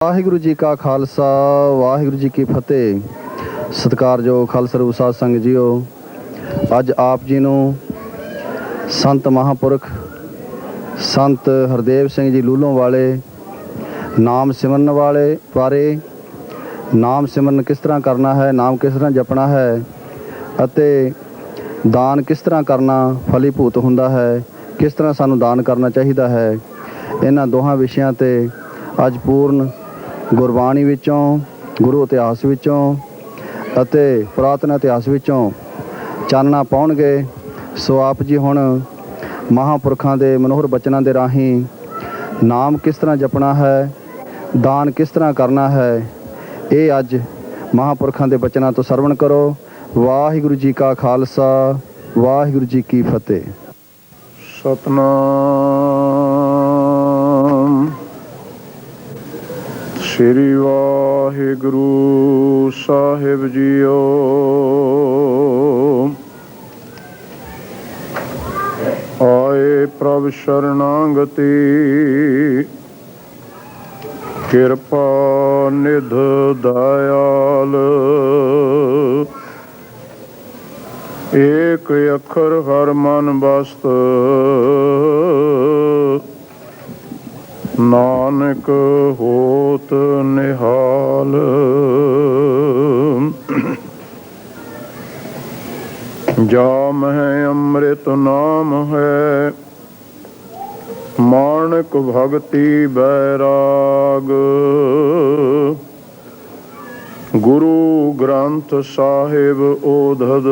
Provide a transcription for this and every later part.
ਵਾਹਿਗੁਰੂ ਜੀ ਕਾ ਖਾਲਸਾ ਵਾਹਿਗੁਰੂ ਜੀ ਕੀ ਫਤਿਹ। ਸਤਿਕਾਰਯੋਗ ਖਾਲਸਾ ਸਰੂਪ ਸਾਧ ਸੰਗਤ ਜੀਓ, ਅੱਜ ਆਪ ਜੀ ਨੂੰ ਸੰਤ ਮਹਾਂਪੁਰਖ ਸੰਤ ਹਰਦੇਵ ਸਿੰਘ ਜੀ ਲੂਲੋਂ ਵਾਲੇ ਨਾਮ ਸਿਮਰਨ ਬਾਰੇ ਨਾਮ ਸਿਮਰਨ ਕਿਸ ਤਰ੍ਹਾਂ ਕਰਨਾ ਹੈ, ਨਾਮ ਕਿਸ ਤਰ੍ਹਾਂ ਜਪਣਾ ਹੈ ਅਤੇ ਦਾਨ ਕਿਸ ਤਰ੍ਹਾਂ ਕਰਨਾ ਫਲੀਭੂਤ ਹੁੰਦਾ ਹੈ, ਕਿਸ ਤਰ੍ਹਾਂ ਸਾਨੂੰ ਦਾਨ ਕਰਨਾ ਚਾਹੀਦਾ ਹੈ, ਇਹਨਾਂ ਦੋਹਾਂ ਵਿਸ਼ਿਆਂ 'ਤੇ ਅੱਜ ਪੂਰਨ ਗੁਰਬਾਣੀ ਵਿੱਚੋਂ, ਗੁਰੂ ਇਤਿਹਾਸ ਵਿੱਚੋਂ ਅਤੇ ਪੁਰਾਤਨ ਇਤਿਹਾਸ ਵਿੱਚੋਂ ਚਾਨਣਾ ਪਾਉਣਗੇ। ਸੋ ਆਪ ਜੀ ਹੁਣ ਮਹਾਂਪੁਰਖਾਂ ਦੇ ਮਨੋਹਰ ਬਚਨਾਂ ਦੇ ਰਾਹੀਂ ਨਾਮ ਕਿਸ ਤਰ੍ਹਾਂ ਜਪਣਾ ਹੈ, ਦਾਨ ਕਿਸ ਤਰ੍ਹਾਂ ਕਰਨਾ ਹੈ, ਇਹ ਅੱਜ ਮਹਾਂਪੁਰਖਾਂ ਦੇ ਬਚਨਾਂ ਤੋਂ ਸਰਵਣ ਕਰੋ। ਵਾਹਿਗੁਰੂ ਜੀ ਕਾ ਖਾਲਸਾ ਵਾਹਿਗੁਰੂ ਜੀ ਕੀ ਫਤਿਹ। ਸਤਨਾਮ ਸ੍ਰੀ ਵਾਹਿਗੁਰੂ ਸਾਹਿਬ ਜੀਓ। ਆਏ ਪ੍ਰਭ ਸ਼ਰਨਾਗਤੀ, ਕਿਰਪਾ ਨਿਧ ਦਇਆਲ। ਏਕ ਅੱਖਰ ਹਰ ਮਨ ਬਸਤ, ਨਾਨਕ ਹੋਤ ਨਿਹਾਲ। ਜਾ ਮਹਿ ਅੰਮ੍ਰਿਤ ਨਾਮ ਹੈ, ਮਾਣਕ ਭਗਤੀ ਬੈਰਾਗ। ਗੁਰੂ ਗ੍ਰੰਥ ਸਾਹਿਬ ਓਧਦ,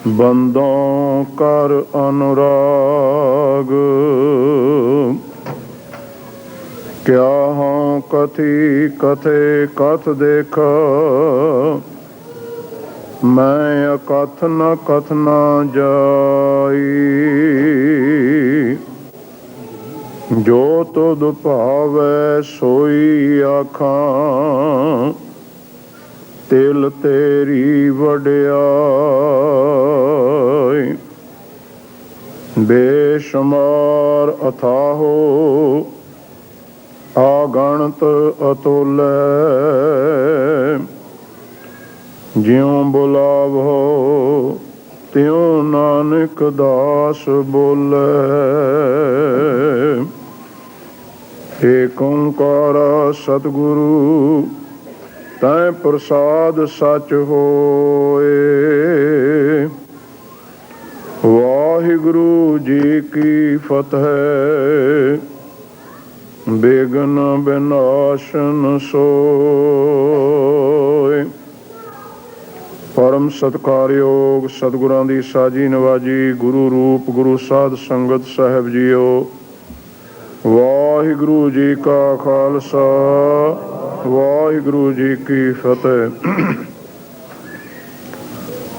ਬੰਦੋਂ ਕਰ ਅਨੁਰਾਗ। ਕਿਆ ਹਉ ਕਥੀ ਕਥੇ ਕਥ ਦੇਖ, ਮੈਂ ਅਕਥ ਨ ਕਥ ਨ ਜਾਈ। ਜੋ ਤੁਧ ਭਾਵੈ ਸੋਈ ਆਖਾਂ, ਤਿਲ ਤੇਰੀ ਵਡਿਆਈ। ਬੇਸ਼ੁਮਾਰ ਅਥਾਹੋ, ਆਗਣਤ ਅਤੁਲੈ। ਜਿਉ ਬੁਲਾਵੋ ਤਿਉ ਨਾਨਕ ਦਾਸ ਬੋਲੇ। ਏਕ ਓੰਕਾਰ ਸਤਿਗੁਰੂ, ਤੈ ਪ੍ਰਸਾਦ ਸਚ ਹੋਏ। ਵਾਹਿਗੁਰੂ ਜੀ ਕੀ ਫਤਿਹ। ਬੇਗਨ ਬਿਨਾਸ਼ਨ ਸੋਏ। ਪਰਮ ਸਤਿਕਾਰਯੋਗ ਸਤਿਗੁਰਾਂ ਦੀ ਸਾਜੀ ਨਵਾਜੀ ਗੁਰੂ ਰੂਪ ਗੁਰੂ ਸਾਧ ਸੰਗਤ ਸਾਹਿਬ ਜੀਓ, ਵਾਹਿਗੁਰੂ ਜੀ ਕਾ ਖਾਲਸਾ ਵਾਹਿਗੁਰੂ ਜੀ ਕੀ ਫਤਿਹ।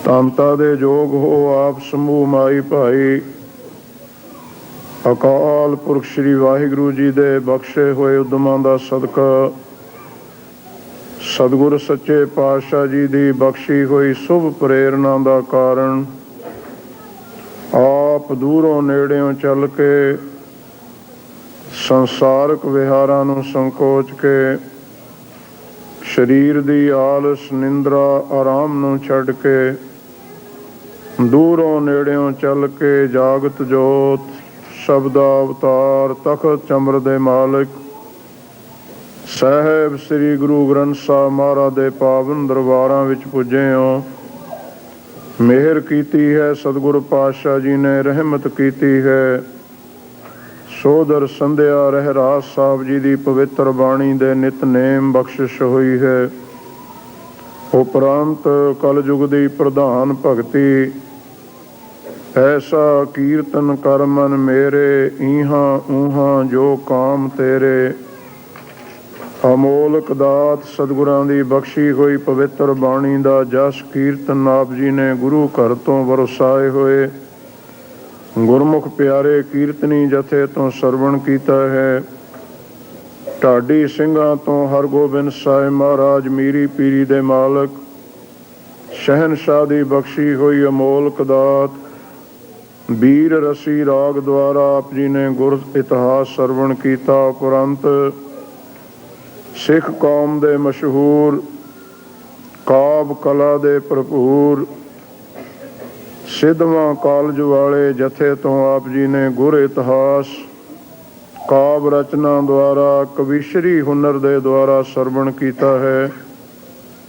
ਧੰਤਾ ਦੇ ਜੋਗ ਹੋ ਆਪ ਸਮੂਹ ਮਾਈ ਭਾਈ। ਅਕਾਲ ਪੁਰਖ ਸ੍ਰੀ ਵਾਹਿਗੁਰੂ ਜੀ ਦੇ ਬਖਸ਼ੇ ਹੋਏ ਉਦਮਾਂ ਦਾ ਸਦਕਾ, ਸਤਿਗੁਰ ਸੱਚੇ ਪਾਤਸ਼ਾਹ ਜੀ ਦੀ ਬਖਸ਼ੀ ਹੋਈ ਸ਼ੁਭ ਪ੍ਰੇਰਨਾ ਦਾ ਕਾਰਨ, ਆਪ ਦੂਰੋਂ ਨੇੜਿਓਂ ਚੱਲ ਕੇ ਸੰਸਾਰਕ ਵਿਹਾਰਾਂ ਨੂੰ ਸੰਕੋਚ ਕੇ, ਸਰੀਰ ਦੀ ਆਲਸ ਨਿੰਦਰਾ ਆਰਾਮ ਨੂੰ ਛੱਡ ਕੇ, ਦੂਰੋਂ ਨੇੜਿਓਂ ਚੱਲ ਕੇ ਜਾਗਤ ਜੋਤ ਸ਼ਬਦ ਅਵਤਾਰ ਤਖਤ ਚੰਬਰ ਦੇ ਮਾਲਕ ਸਾਹਿਬ ਸ੍ਰੀ ਗੁਰੂ ਗ੍ਰੰਥ ਸਾਹਿਬ ਮਹਾਰਾਜ ਦੇ ਪਾਵਨ ਦਰਬਾਰਾਂ ਵਿੱਚ ਪੁੱਜੇ ਹੋ। ਮਿਹਰ ਕੀਤੀ ਹੈ ਸਤਿਗੁਰੂ ਪਾਤਸ਼ਾਹ ਜੀ ਨੇ, ਰਹਿਮਤ ਕੀਤੀ ਹੈ। ਸੋਦਰ ਸੰਧਿਆ ਰਹਿਰਾਸ ਸਾਹਿਬ ਜੀ ਦੀ ਪਵਿੱਤਰ ਬਾਣੀ ਦੇ ਨਿਤਨੇਮ ਬਖਸ਼ਿਸ਼ ਹੋਈ ਹੈ। ਉਪਰੰਤ ਕਲਯੁਗ ਦੀ ਪ੍ਰਧਾਨ ਭਗਤੀ, ਐਸਾ ਕੀਰਤਨ ਕਰ ਮਨ ਮੇਰੇ, ਈਹਾਂ ਊਹਾਂ ਜੋ ਕਾਮ ਤੇਰੇ। ਅਮੋਲਕ ਦਾਤ ਸਤਿਗੁਰਾਂ ਦੀ ਬਖਸ਼ੀ ਹੋਈ ਪਵਿੱਤਰ ਬਾਣੀ ਦਾ ਜਸ ਕੀਰਤਨ ਆਪ ਜੀ ਨੇ ਗੁਰੂ ਘਰ ਤੋਂ ਵਰਸਾਏ ਹੋਏ ਗੁਰਮੁਖ ਪਿਆਰੇ ਕੀਰਤਨੀ ਜਥੇ ਤੋਂ ਸਰਵਣ ਕੀਤਾ ਹੈ। ਢਾਡੀ ਸਿੰਘਾਂ ਤੋਂ ਹਰਗੋਬਿੰਦ ਸਾਹਿਬ ਮਹਾਰਾਜ ਮੀਰੀ ਪੀਰੀ ਦੇ ਮਾਲਕ ਸ਼ਹਿਨਸ਼ਾਹ ਦੀ ਬਖਸ਼ੀ ਹੋਈ ਅਮੋਲਕ ਦਾਤ ਵੀਰ ਰਸੀ ਰਾਗ ਦੁਆਰਾ ਆਪ ਜੀ ਨੇ ਗੁਰ ਇਤਿਹਾਸ ਸਰਵਣ ਕੀਤਾ। ਉਪਰੰਤ ਸਿੱਖ ਕੌਮ ਦੇ ਮਸ਼ਹੂਰ, ਕਾਵਿ ਕਲਾ ਦੇ ਭਰਪੂਰ, ਸਿੱਧਵਾਂ ਕਾਲਜ ਵਾਲੇ ਜਥੇ ਤੋਂ ਆਪ ਜੀ ਨੇ ਗੁਰ ਇਤਿਹਾਸ ਕਾਵਿ ਰਚਨਾ ਦੁਆਰਾ, ਕਵੀਸ਼ਰੀ ਹੁਨਰ ਦੇ ਦੁਆਰਾ ਸਰਵਣ ਕੀਤਾ ਹੈ।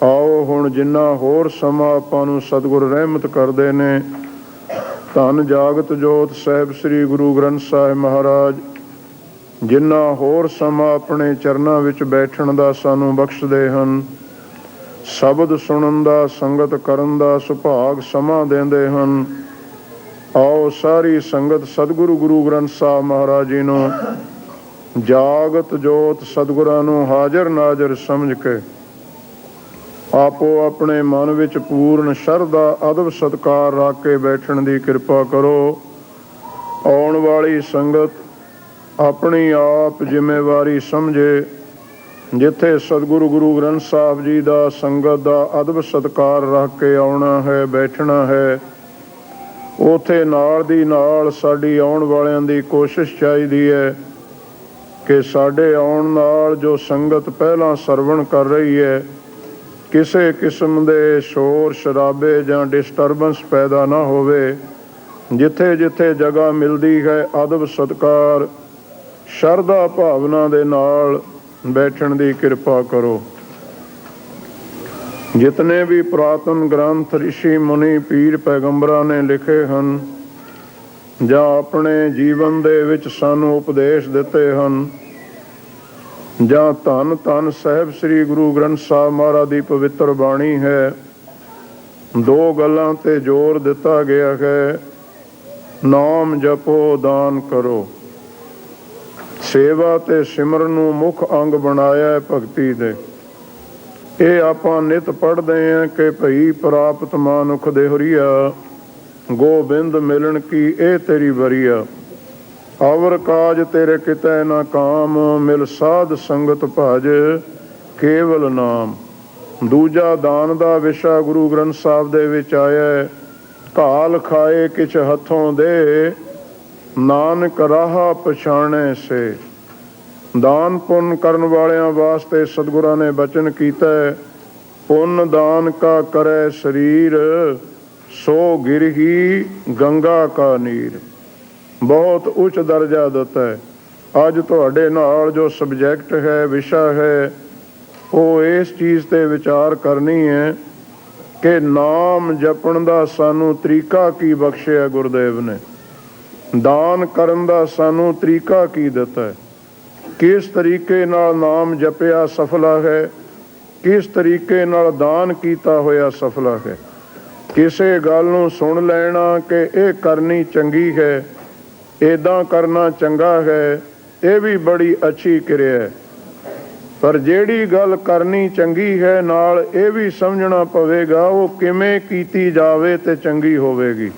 ਆਓ ਹੁਣ ਜਿੰਨਾ ਹੋਰ ਸਮਾਂ ਆਪਾਂ ਨੂੰ ਸਤਿਗੁਰ ਰਹਿਮਤ ਕਰਦੇ ਨੇ, ਧੰਨ ਜਾਗਤ ਜੋਤ ਸਾਹਿਬ ਸ੍ਰੀ ਗੁਰੂ ਗ੍ਰੰਥ ਸਾਹਿਬ ਮਹਾਰਾਜ ਜਿੰਨਾ ਹੋਰ ਸਮਾਂ ਆਪਣੇ ਚਰਨਾਂ ਵਿੱਚ ਬੈਠਣ ਦਾ ਸਾਨੂੰ ਬਖਸ਼ਦੇ ਹਨ, ਸ਼ਬਦ ਸੁਣਨ ਦਾ, ਸੰਗਤ ਕਰਨ ਦਾ ਸੁਭਾਗ ਸਮਾਂ ਦਿੰਦੇ ਹਨ। ਆਓ ਸਾਰੀ ਸੰਗਤ ਸਤਿਗੁਰੂ ਗੁਰੂ ਗ੍ਰੰਥ ਸਾਹਿਬ ਮਹਾਰਾਜ ਜੀ ਨੂੰ, ਜਾਗਤ ਜੋਤ ਸਤਿਗੁਰਾਂ ਨੂੰ ਹਾਜ਼ਰ ਨਾਜ਼ਰ ਸਮਝ ਕੇ ਆਪੋ ਆਪਣੇ ਮਨ ਵਿੱਚ ਪੂਰਨ ਸ਼ਰਧਾ, ਅਦਬ ਸਤਿਕਾਰ ਰੱਖ ਕੇ ਬੈਠਣ ਦੀ ਕਿਰਪਾ ਕਰੋ। ਆਉਣ ਵਾਲੀ ਸੰਗਤ ਆਪਣੀ ਆਪ ਜ਼ਿੰਮੇਵਾਰੀ ਸਮਝੇ। ਜਿੱਥੇ ਸਤਿਗੁਰੂ ਗੁਰੂ ਗ੍ਰੰਥ ਸਾਹਿਬ ਜੀ ਦਾ ਸੰਗਤ ਦਾ ਅਦਬ ਸਤਿਕਾਰ ਰੱਖ ਕੇ ਆਉਣਾ ਹੈ, ਬੈਠਣਾ ਹੈ, ਉੱਥੇ ਨਾਲ ਦੀ ਨਾਲ ਸਾਡੀ ਆਉਣ ਵਾਲਿਆਂ ਦੀ ਕੋਸ਼ਿਸ਼ ਚਾਹੀਦੀ ਹੈ ਕਿ ਸਾਡੇ ਆਉਣ ਨਾਲ ਜੋ ਸੰਗਤ ਪਹਿਲਾਂ ਸਰਵਣ ਕਰ ਰਹੀ ਹੈ, ਕਿਸੇ ਕਿਸਮ ਦੇ ਸ਼ੋਰ ਸ਼ਰਾਬੇ ਜਾਂ ਡਿਸਟਰਬੈਂਸ ਪੈਦਾ ਨਾ ਹੋਵੇ। ਜਿੱਥੇ ਜਿੱਥੇ ਜਗ੍ਹਾ ਮਿਲਦੀ ਹੈ, ਅਦਬ ਸਤਿਕਾਰ ਸ਼ਰਧਾ ਭਾਵਨਾ ਦੇ ਨਾਲ ਬੈਠਣ ਦੀ ਕਿਰਪਾ ਕਰੋ। ਜਿਤਨੇ ਵੀ ਪੁਰਾਤਨ ਗ੍ਰੰਥ ਰਿਸ਼ੀ ਮੁਨੀ ਪੀਰ ਪੈਗੰਬਰਾਂ ਨੇ ਲਿਖੇ ਹਨ ਜਾਂ ਆਪਣੇ ਜੀਵਨ ਦੇ ਵਿੱਚ ਸਾਨੂੰ ਉਪਦੇਸ਼ ਦਿੱਤੇ ਹਨ, ਜਾਂ ਧੰਨ ਧੰਨ ਸਾਹਿਬ ਸ੍ਰੀ ਗੁਰੂ ਗ੍ਰੰਥ ਸਾਹਿਬ ਮਹਾਰਾਜ ਦੀ ਪਵਿੱਤਰ ਬਾਣੀ ਹੈ, ਦੋ ਗੱਲਾਂ ਤੇ ਜ਼ੋਰ ਦਿੱਤਾ ਗਿਆ ਹੈ। ਨਾਮ ਜਪੋ, ਦਾਨ ਕਰੋ। ਸੇਵਾ ਤੇ ਸਿਮਰਨ ਨੂੰ ਮੁੱਖ ਅੰਗ ਬਣਾਇਆ ਹੈ ਭਗਤੀ ਦੇ। ਇਹ ਆਪਾਂ ਨਿਤ ਪੜ੍ਹਦੇ ਹਾਂ ਕਿ ਭਈ ਪ੍ਰਾਪਤ ਮਾਨੁਖ ਦੇ ਹੁਰੀਆ, ਗੋਬਿੰਦ ਮਿਲਣ ਕੀ ਇਹ ਤੇਰੀ ਵਰੀਆ। ਅਵਰ ਕਾਜ ਤੇਰੇ ਕਿਤੈ ਨਾ ਕਾਮ, ਮਿਲ ਸਾਧ ਸੰਗਤ ਭਜ ਕੇਵਲ ਨਾਮ। ਦੂਜਾ ਦਾਨ ਦਾ ਵਿਸ਼ਾ ਗੁਰੂ ਗ੍ਰੰਥ ਸਾਹਿਬ ਦੇ ਵਿੱਚ ਆਇਆ, ਘਾਲ ਖਾਏ ਕਿਛ ਹੱਥੋਂ ਦੇ, ਨਾਨਕ ਰਾਹ ਪਛਾਣੇ ਸੇ। ਦਾਨ ਪੁੰਨ ਕਰਨ ਵਾਲਿਆਂ ਵਾਸਤੇ ਸਤਿਗੁਰਾਂ ਨੇ ਬਚਨ ਕੀਤਾ, ਪੁੰਨ ਦਾਨ ਕਾ ਕਰੈ ਸਰੀਰ, ਸੋ ਗਿਰਹੀ ਗੰਗਾ ਕਾ ਨੀਰ। ਬਹੁਤ ਉੱਚ ਦਰਜਾ ਦਿੱਤਾ ਹੈ। ਅੱਜ ਤੁਹਾਡੇ ਨਾਲ ਜੋ ਸਬਜੈਕਟ ਹੈ, ਵਿਸ਼ਾ ਹੈ, ਉਹ ਇਸ ਚੀਜ਼ 'ਤੇ ਵਿਚਾਰ ਕਰਨੀ ਹੈ ਕਿ ਨਾਮ ਜਪਣ ਦਾ ਸਾਨੂੰ ਤਰੀਕਾ ਕੀ ਬਖਸ਼ਿਆ ਗੁਰਦੇਵ ਨੇ, ਦਾਨ ਕਰਨ ਦਾ ਸਾਨੂੰ ਤਰੀਕਾ ਕੀ ਦਿੱਤਾ ਹੈ, ਕਿਸ ਤਰੀਕੇ ਨਾਲ ਨਾਮ ਜਪਿਆ ਸਫਲਾ ਹੈ, ਕਿਸ ਤਰੀਕੇ ਨਾਲ ਦਾਨ ਕੀਤਾ ਹੋਇਆ ਸਫਲਾ ਹੈ। ਕਿਸੇ ਗੱਲ ਨੂੰ ਸੁਣ ਲੈਣਾ ਕਿ ਇਹ ਕਰਨੀ ਚੰਗੀ ਹੈ, ਇੱਦਾਂ ਕਰਨਾ ਚੰਗਾ ਹੈ, ਇਹ ਵੀ ਬੜੀ ਅੱਛੀ ਕਿਰਿਆ ਹੈ। ਪਰ ਜਿਹੜੀ ਗੱਲ ਕਰਨੀ ਚੰਗੀ ਹੈ, ਨਾਲ ਇਹ ਵੀ ਸਮਝਣਾ ਪਵੇਗਾ ਉਹ ਕਿਵੇਂ ਕੀਤੀ ਜਾਵੇ ਤੇ ਚੰਗੀ ਹੋਵੇਗੀ।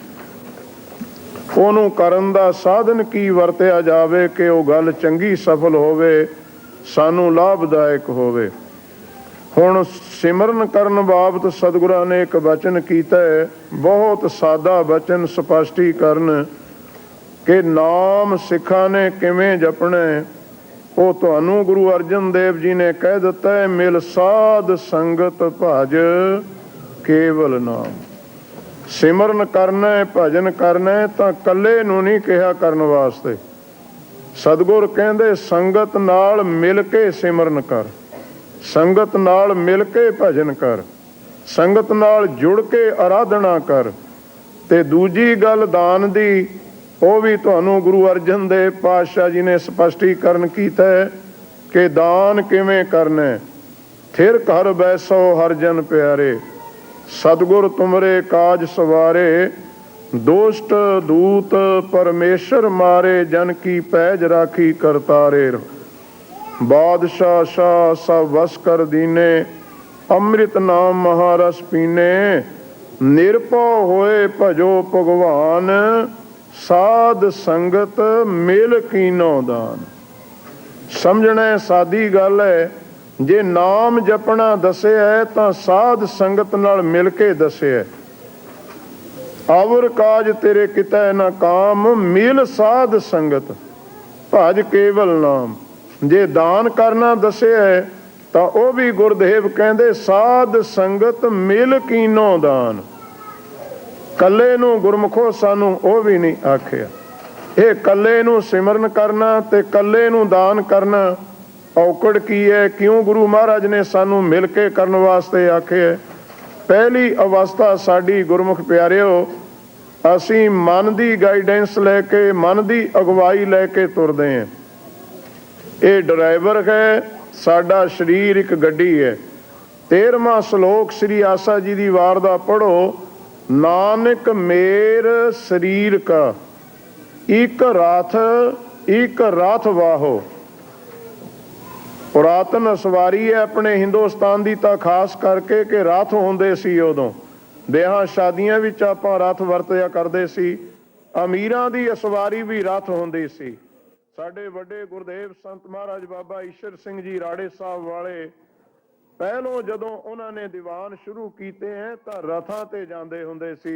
ਉਹਨੂੰ ਕਰਨ ਦਾ ਸਾਧਨ ਕੀ ਵਰਤਿਆ ਜਾਵੇ ਕਿ ਉਹ ਗੱਲ ਚੰਗੀ ਸਫਲ ਹੋਵੇ, ਸਾਨੂੰ ਲਾਭਦਾਇਕ ਹੋਵੇ। ਹੁਣ ਸਿਮਰਨ ਕਰਨ ਬਾਬਤ ਸਤਿਗੁਰਾਂ ਨੇ ਇੱਕ ਬਚਨ ਕੀਤਾ ਹੈ, ਬਹੁਤ ਸਾਦਾ ਬਚਨ, ਸਪਸ਼ਟੀਕਰਨ ਕਿ ਨਾਮ ਸਿੱਖਾਂ ਨੇ ਕਿਵੇਂ ਜਪਣਾ, ਉਹ ਤੁਹਾਨੂੰ ਗੁਰੂ ਅਰਜਨ ਦੇਵ ਜੀ ਨੇ ਕਹਿ ਦਿੱਤਾ ਹੈ, ਮਿਲ ਸਾਧ ਸੰਗਤ ਭਜ ਕੇਵਲ ਨਾਮ। ਸਿਮਰਨ ਕਰਨਾ ਹੈ, ਭਜਨ ਕਰਨਾ ਹੈ ਤਾਂ ਇਕੱਲੇ ਨੂੰ ਨਹੀਂ ਕਿਹਾ ਕਰਨ ਵਾਸਤੇ। ਸਤਿਗੁਰ ਕਹਿੰਦੇ ਸੰਗਤ ਨਾਲ ਮਿਲ ਕੇ ਸਿਮਰਨ ਕਰ, ਸੰਗਤ ਨਾਲ ਮਿਲ ਕੇ ਭਜਨ ਕਰ, ਸੰਗਤ ਨਾਲ ਜੁੜ ਕੇ ਆਰਾਧਨਾ ਕਰ। ਤੇ ਦੂਜੀ ਗੱਲ ਦਾਨ ਦੀ, ਉਹ ਵੀ ਤੁਹਾਨੂੰ ਗੁਰੂ ਅਰਜਨ ਦੇਵ ਪਾਤਸ਼ਾਹ ਜੀ ਨੇ ਸਪਸ਼ਟੀਕਰਨ ਕੀਤਾ ਹੈ ਕਿ ਦਾਨ ਕਿਵੇਂ ਕਰਨਾ। ਥਿਰ ਘਰ ਬੈਸੋ ਹਰ ਜਨ ਪਿਆਰੇ, ਸਤਿਗੁਰ ਤੁਮਰੇ ਕਾਜ ਸਵਾਰੇ, ਦੁਸ਼ਟ ਦੂਤ ਪਰਮੇਸ਼ਰ ਮਾਰੇ, ਜਨ ਕੀ ਪੈਜ ਰਾਖੀ ਕਰਤਾਰੇ। ਬਾਦਸ਼ਾਹ ਸ਼ਾਹ ਸਭ ਵਸ ਕਰ ਦੀਨੇ, ਅੰਮ੍ਰਿਤ ਨਾਮ ਮਹਾਰਸ ਪੀਨੇ। ਨਿਰਭਉ ਹੋਏ ਭਜੋ ਭਗਵਾਨ, ਸਾਧ ਸੰਗਤ ਮਿਲ ਕੀਨੋ ਦਾਨ। ਸਮਝਣਾ ਸਾਦੀ ਗੱਲ ਹੈ, ਜੇ ਨਾਮ ਜਪਣਾ ਦੱਸਿਆ ਹੈ ਤਾਂ ਸਾਧ ਸੰਗਤ ਨਾਲ ਮਿਲ ਕੇ ਦੱਸਿਆ। ਅਵਰ ਕਾਜ ਤੇਰੇ ਕਿਤੈ ਨਾ ਕਾਮ, ਮਿਲ ਸਾਧ ਸੰਗਤ ਭਜ ਕੇਵਲ ਨਾਮ। ਜੇ ਦਾਨ ਕਰਨਾ ਦੱਸਿਆ ਹੈ ਤਾਂ ਉਹ ਵੀ ਗੁਰਦੇਵ ਕਹਿੰਦੇ ਸਾਧ ਸੰਗਤ ਮਿਲ ਕੀਨੋ ਦਾਨ। ਕੱਲੇ ਨੂੰ ਗੁਰਮੁਖੋ ਸਾਨੂੰ ਉਹ ਵੀ ਨਹੀਂ ਆਖਿਆ। ਇਹ ਕੱਲੇ ਨੂੰ ਸਿਮਰਨ ਕਰਨਾ ਤੇ ਕੱਲੇ ਨੂੰ ਦਾਨ ਕਰਨਾ ਔਕੜ ਕੀ ਹੈ? ਕਿਉਂ ਗੁਰੂ ਮਹਾਰਾਜ ਨੇ ਸਾਨੂੰ ਮਿਲ ਕੇ ਕਰਨ ਵਾਸਤੇ ਆਖਿਆ? ਪਹਿਲੀ ਅਵਸਥਾ ਸਾਡੀ ਗੁਰਮੁਖ ਪਿਆਰਿਓ, ਅਸੀਂ ਮਨ ਦੀ ਗਾਈਡੈਂਸ ਲੈ ਕੇ, ਮਨ ਦੀ ਅਗਵਾਈ ਲੈ ਕੇ ਤੁਰਦੇ ਹਾਂ। ਇਹ ਡਰਾਈਵਰ ਹੈ, ਸਾਡਾ ਸਰੀਰ ਇੱਕ ਗੱਡੀ ਹੈ। 13ਵਾਂ ਸ਼ਲੋਕ ਸ੍ਰੀ ਆਸਾ ਜੀ ਦੀ ਵਾਰ ਦਾ ਪੜ੍ਹੋ। ਨਾਨਕ ਮੇਰ ਸਰੀਰ ਕਾ ਇੱਕ ਰਥ ਵਾਹੋ। ਪੁਰਾਤਨ ਸਵਾਰੀ ਹੈ ਆਪਣੇ ਹਿੰਦੁਸਤਾਨ ਦੀ ਤਾਂ ਖਾਸ ਕਰਕੇ ਕਿ ਰਥ ਹੁੰਦੇ ਸੀ ਉਦੋਂ। ਵਿਆਹਾਂ ਸ਼ਾਦੀਆਂ ਵਿੱਚ ਆਪਾਂ ਰਥ ਵਰਤਿਆ ਕਰਦੇ ਸੀ। ਅਮੀਰਾਂ ਦੀ ਸਵਾਰੀ ਵੀ ਰਥ ਹੁੰਦੀ ਸੀ। ਸਾਡੇ ਵੱਡੇ ਗੁਰਦੇਵ ਸੰਤ ਮਹਾਰਾਜ ਬਾਬਾ ਈਸ਼ਰ ਸਿੰਘ ਜੀ ਰਾੜੇ ਸਾਹਿਬ ਵਾਲੇ ਪਹਿਲੋਂ ਜਦੋਂ ਉਹਨਾਂ ਨੇ ਦੀਵਾਨ ਸ਼ੁਰੂ ਕੀਤੇ ਹੈ ਤਾਂ ਰਥਾਂ ਤੇ ਜਾਂਦੇ ਹੁੰਦੇ ਸੀ।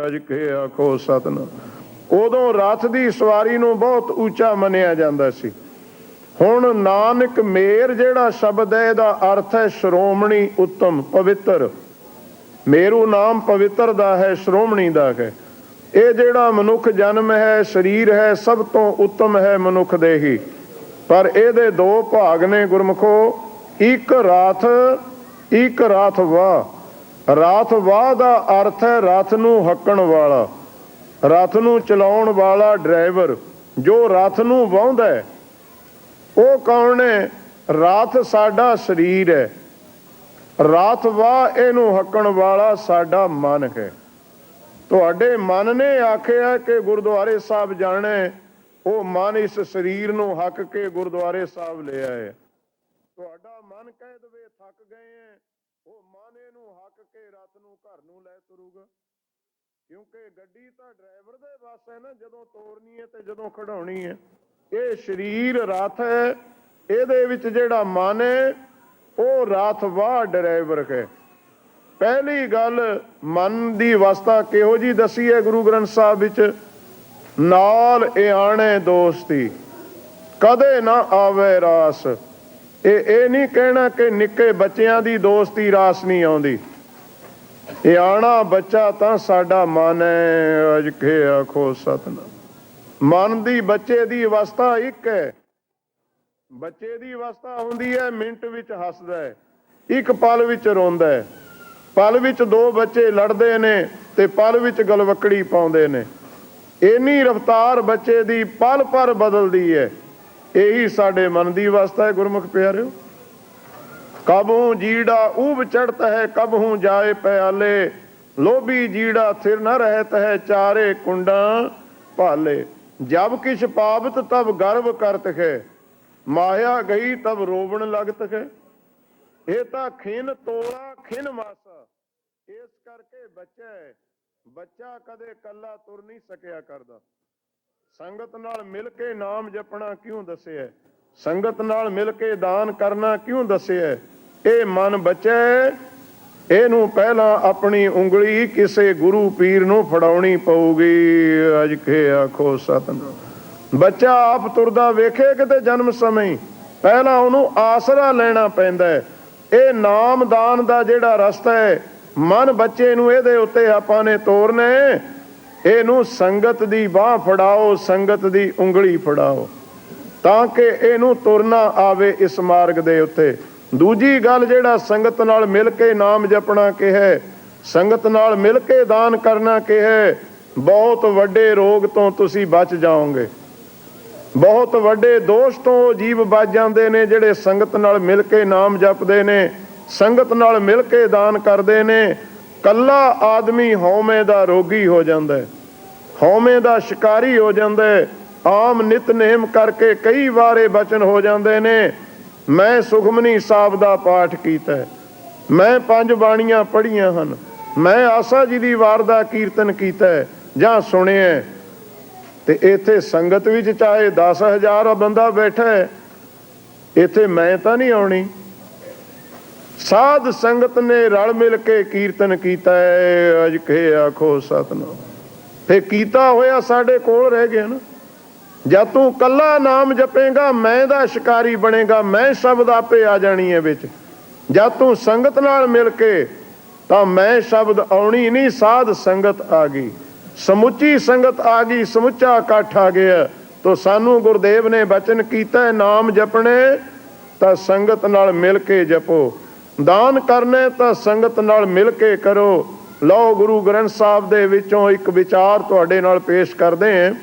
ਅਜ ਕੇ ਆਖੋ ਸਤਿਨਾਮ। ਉਦੋਂ ਰਥ ਦੀ ਸਵਾਰੀ ਨੂੰ ਬਹੁਤ ਉੱਚਾ ਮੰਨਿਆ ਜਾਂਦਾ ਸੀ। ਹੁਣ ਨਾਨਕ ਮੇਰ ਜਿਹੜਾ ਸ਼ਬਦ ਹੈ ਇਹਦਾ ਅਰਥ ਹੈ ਸ਼੍ਰੋਮਣੀ, ਉੱਤਮ, ਪਵਿੱਤਰ। ਮੇਰੂ ਨਾਮ ਪਵਿੱਤਰ ਦਾ ਹੈ, ਸ਼੍ਰੋਮਣੀ ਦਾ ਹੈ। ਇਹ ਜਿਹੜਾ ਮਨੁੱਖ ਜਨਮ ਹੈ, ਸਰੀਰ ਹੈ, ਸਭ ਤੋਂ ਉੱਤਮ ਹੈ ਮਨੁੱਖ ਦੇ ਹੀ। ਪਰ ਇਹਦੇ ਦੋ ਭਾਗ ਨੇ ਗੁਰਮੁਖੋ, ਇੱਕ ਰਥ ਵਾਹ। ਰਥ ਵਾਹ ਦਾ ਅਰਥ ਹੈ ਰਥ ਨੂੰ ਹੱਕਣ ਵਾਲਾ, ਰਥ ਨੂੰ ਚਲਾਉਣ ਵਾਲਾ ਡਰਾਈਵਰ। ਜੋ ਰਥ ਨੂੰ ਵਾਹੁੰਦਾ ਹੈ ਉਹ ਕੌਣ ਹੈ? ਰਥ ਸਾਡਾ ਸਰੀਰ ਹੈ। ਰਥ ਵਾਹ ਇਹਨੂੰ ਹੱਕਣ ਵਾਲਾ ਸਾਡਾ ਮਨ ਹੈ। ਤੁਹਾਡੇ ਮਨ ਨੇ ਆਖਿਆ ਕਿ ਗੁਰਦੁਆਰੇ ਸਾਹਿਬ ਜਾਣਾ, ਉਹ ਮਨ ਇਸ ਸਰੀਰ ਨੂੰ ਹੱਕ ਕੇ ਗੁਰਦੁਆਰੇ ਸਾਹਿਬ ਲੈ ਆਏ। ਤੁਹਾਡਾ ਮਨ ਕਹਿ ਦਵੇ ਥੱਕ ਗਏ ਹੈ, ਉਹ ਮਨ ਇਹਨੂੰ ਹੱਕ ਕੇ ਰਥ ਨੂੰ ਘਰ ਨੂੰ ਲੈ ਤੁਰੂਗਾ। ਕਿਉਂਕਿ ਗੱਡੀ ਤਾਂ ਡਰਾਈਵਰ ਦੇ ਵੱਸ ਹੈ ਨਾ, ਜਦੋਂ ਤੋਰਨੀ ਹੈ ਤੇ ਜਦੋਂ ਖੜਾਉਣੀ ਹੈ। ਇਹ ਸਰੀਰ ਰਥ ਹੈ, ਇਹਦੇ ਵਿੱਚ ਜਿਹੜਾ ਮਨ ਹੈ ਉਹ ਰਥ ਵਾਹ ਡਰਾਈਵਰ ਹੈ। ਪਹਿਲੀ ਗੱਲ ਮਨ ਦੀ ਅਵਸਥਾ ਕਿਹੋ ਜੀ ਦੱਸੀ ਹੈ ਗੁਰੂ ਗ੍ਰੰਥ ਸਾਹਿਬ ਵਿੱਚ? ਨਾਲ ਇਆਣੇ ਦੋਸਤੀ ਕਦੇ ਨਾ ਆਵੇ ਰਾਸ। ਇਹ ਨਹੀਂ ਕਹਿਣਾ ਕਿ ਨਿੱਕੇ ਬੱਚਿਆਂ ਦੀ ਦੋਸਤੀ ਰਾਸ ਨਹੀਂ ਆਉਂਦੀ। ਇਆਣਾ ਬੱਚਾ ਤਾਂ ਸਾਡਾ ਮਨ ਹੈ। ਅਜ ਕੇ ਆਖੋ ਸਤਿਨਾਮ। ਮਨ ਦੀ ਬੱਚੇ ਦੀ ਅਵਸਥਾ ਇੱਕ ਹੈ। ਬੱਚੇ ਦੀ ਅਵਸਥਾ ਹੁੰਦੀ ਹੈ ਮਿੰਟ ਵਿੱਚ ਹੱਸਦਾ ਹੈ, ਇੱਕ ਪਲ ਵਿੱਚ ਰੋਂਦਾ ਹੈ। ਪਲ ਵਿੱਚ ਦੋ ਬੱਚੇ ਲੜਦੇ ਨੇ ਤੇ ਪਲ ਵਿੱਚ ਗਲਵੱਕੜੀ ਪਾਉਂਦੇ ਨੇ। ਇੰਨੀ ਰਫ਼ਤਾਰ ਬੱਚੇ ਦੀ ਪਲ ਪਰ ਬਦਲਦੀ ਹੈ। ਇਹੀ ਸਾਡੇ ਮਨ ਦੀ ਅਵਸਥਾ ਹੈ ਗੁਰਮੁਖ ਪਿਆਰਿਓ। ਕਬਹੂ ਜੀੜਾ ਊਬ ਚੜਤ ਹੈ, ਕਬਹੂ ਜਾਏ ਪਿਆਲੇ। ਲੋਭੀ ਜੀੜਾ ਥਿਰ ਨ ਰਹਿਤ ਹੈ, ਚਾਰੇ ਕੁੰਡਾਂ ਭਾਲੇ। ਜਬ ਕਿਛ ਪਾਵਤ ਤਬ ਗਰਵ ਕਰਤ ਹੈ, ਮਾਇਆ ਗਈ ਤਬ ਰੋਵਣ ਲਗਤ ਹੈ। ਇਹ ਤਾਂ ਖਿਨ ਤੋੜਾ ਖਿਨ ਮਾਸਾ। ਇਸ ਕਰਕੇ ਬੱਚਾ ਕਦੇ ਕੱਲਾ ਤੁਰ ਨਹੀਂ ਸਕਿਆ ਕਰਦਾ। ਸੰਗਤ ਨਾਲ ਮਿਲ ਕੇ ਨਾਮ ਜਪਣਾ ਕਿਉਂ ਦੱਸਿਆ? ਸੰਗਤ ਨਾਲ ਮਿਲ ਕੇ ਦਾਨ ਕਰਨਾ ਕਿਉਂ ਦੱਸਿਆ? ਇਹ ਮਨ ਬੱਚਾ, ਇਹਨੂੰ ਪਹਿਲਾਂ ਆਪਣੀ ਉਂਗਲੀ ਕਿਸੇ ਗੁਰੂ ਪੀਰ ਨੂੰ ਫੜਾਉਣੀ ਪਊਗੀ। ਅਜ ਕੇ ਆਖੋ ਸਤਿਨਾਮ। ਬੱਚਾ ਆਪ ਤੁਰਦਾ ਵੇਖੇ ਕਿਤੇ ਜਨਮ ਸਮੇਂ, ਪਹਿਲਾਂ ਉਹਨੂੰ ਆਸਰਾ ਲੈਣਾ ਪੈਂਦਾ ਹੈ। ਇਹ ਨਾਮਦਾਨ ਦਾ ਜਿਹੜਾ ਰਸਤਾ ਹੈ, ਮਨ ਬੱਚੇ ਨੂੰ ਇਹਦੇ ਉੱਤੇ ਆਪਾਂ ਨੇ ਤੋਰਨਾ। ਇਹਨੂੰ ਸੰਗਤ ਦੀ ਬਾਹ ਫੜਾਓ, ਸੰਗਤ ਦੀ ਉਂਗਲੀ ਫੜਾਓ, ਤਾਂ ਕਿ ਇਹਨੂੰ ਤੁਰਨਾ ਆਵੇ ਇਸ ਮਾਰਗ ਦੇ ਉੱਤੇ। ਦੂਜੀ ਗੱਲ, ਜਿਹੜਾ ਸੰਗਤ ਨਾਲ ਮਿਲ ਕੇ ਨਾਮ ਜਪਣਾ ਕਿਹਾ, ਸੰਗਤ ਨਾਲ ਮਿਲ ਕੇ ਦਾਨ ਕਰਨਾ ਕਿਹਾ, ਬਹੁਤ ਵੱਡੇ ਰੋਗ ਤੋਂ ਤੁਸੀਂ ਬਚ ਜਾਓਗੇ। ਬਹੁਤ ਵੱਡੇ ਦੋਸ਼ ਤੋਂ ਜੀਵ ਬਚ ਜਾਂਦੇ ਨੇ ਜਿਹੜੇ ਸੰਗਤ ਨਾਲ ਮਿਲ ਕੇ ਨਾਮ ਜਪਦੇ ਨੇ, ਸੰਗਤ ਨਾਲ ਮਿਲ ਕੇ ਦਾਨ ਕਰਦੇ ਨੇ। ਕੱਲਾ ਆਦਮੀ ਹਉਮੈ ਦਾ ਰੋਗੀ ਹੋ ਜਾਂਦਾ ਹੈ, ਹਉਮੈ ਦਾ ਸ਼ਿਕਾਰੀ ਹੋ ਜਾਂਦਾ ਹੈ। ਆਮ ਨਿਤਨੇਮ ਕਰਕੇ ਕਈ ਵਾਰੇ ਬਚਨ ਹੋ ਜਾਂਦੇ ਨੇ, ਮੈਂ ਸੁਖਮਨੀ ਸਾਹਿਬ ਦਾ ਪਾਠ ਕੀਤਾ, ਮੈਂ 5 ਬਾਣੀਆਂ ਪੜ੍ਹੀਆਂ ਹਨ, ਮੈਂ ਆਸਾ ਜੀ ਦੀ ਵਾਰ ਦਾ ਕੀਰਤਨ ਕੀਤਾ ਜਾਂ ਸੁਣਿਆ। ਤੇ ਇੱਥੇ ਸੰਗਤ ਵਿੱਚ ਚਾਹੇ 10,000 ਬੰਦਾ ਬੈਠਾ ਹੈ, ਇੱਥੇ ਮੈਂ ਤਾਂ ਨਹੀਂ ਆਉਣੀ। ਸਾਧ ਸੰਗਤ ਨੇ ਰਲ ਮਿਲ ਕੇ ਕੀਰਤਨ ਕੀਤਾ ਹੈ। ਅਜ ਕੇ ਆਖੋ ਸਤਿਨਾਮ। ਫੇ ਕੀਤਾ ਹੋਇਆ ਸਾਡੇ ਕੋਲ ਰਹਿ ਗਿਆ ਨਾ। ਜਦ ਤੂੰ ਕੱਲਾ ਨਾਮ ਜਪੇਗਾ ਮੈਂ ਦਾ ਸ਼ਿਕਾਰੀ ਬਣੇਗਾ, ਮੈਂ ਸ਼ਬਦ ਆਪੇ ਆ ਜਾਣੀ ਹੈ ਵਿੱਚ। ਜਦ ਤੂੰ ਸੰਗਤ ਨਾਲ ਮਿਲ ਕੇ, ਤਾਂ ਮੈਂ ਸ਼ਬਦ ਆਉਣੀ ਨਹੀਂ, ਸਾਧ ਸੰਗਤ ਆ ਗਈ, ਸਮੁੱਚੀ ਸੰਗਤ ਆ ਗਈ, ਸਮੁੱਚਾ ਇਕੱਠ ਆ ਗਿਆ। ਤੋ ਸਾਨੂੰ ਗੁਰਦੇਵ ਨੇ ਬਚਨ ਕੀਤਾ, ਨਾਮ ਜਪਣੇ ਤਾਂ ਸੰਗਤ ਨਾਲ ਮਿਲ ਕੇ ਜਪੋ, ਦਾਨ ਕਰਨੇ ਤਾਂ ਸੰਗਤ ਨਾਲ ਮਿਲ ਕੇ ਕਰੋ। ਲਓ ਗੁਰੂ ਗ੍ਰੰਥ ਸਾਹਿਬ ਦੇ ਵਿੱਚੋਂ ਇੱਕ ਵਿਚਾਰ ਤੁਹਾਡੇ ਨਾਲ ਪੇਸ਼ ਕਰਦੇ ਹਾਂ।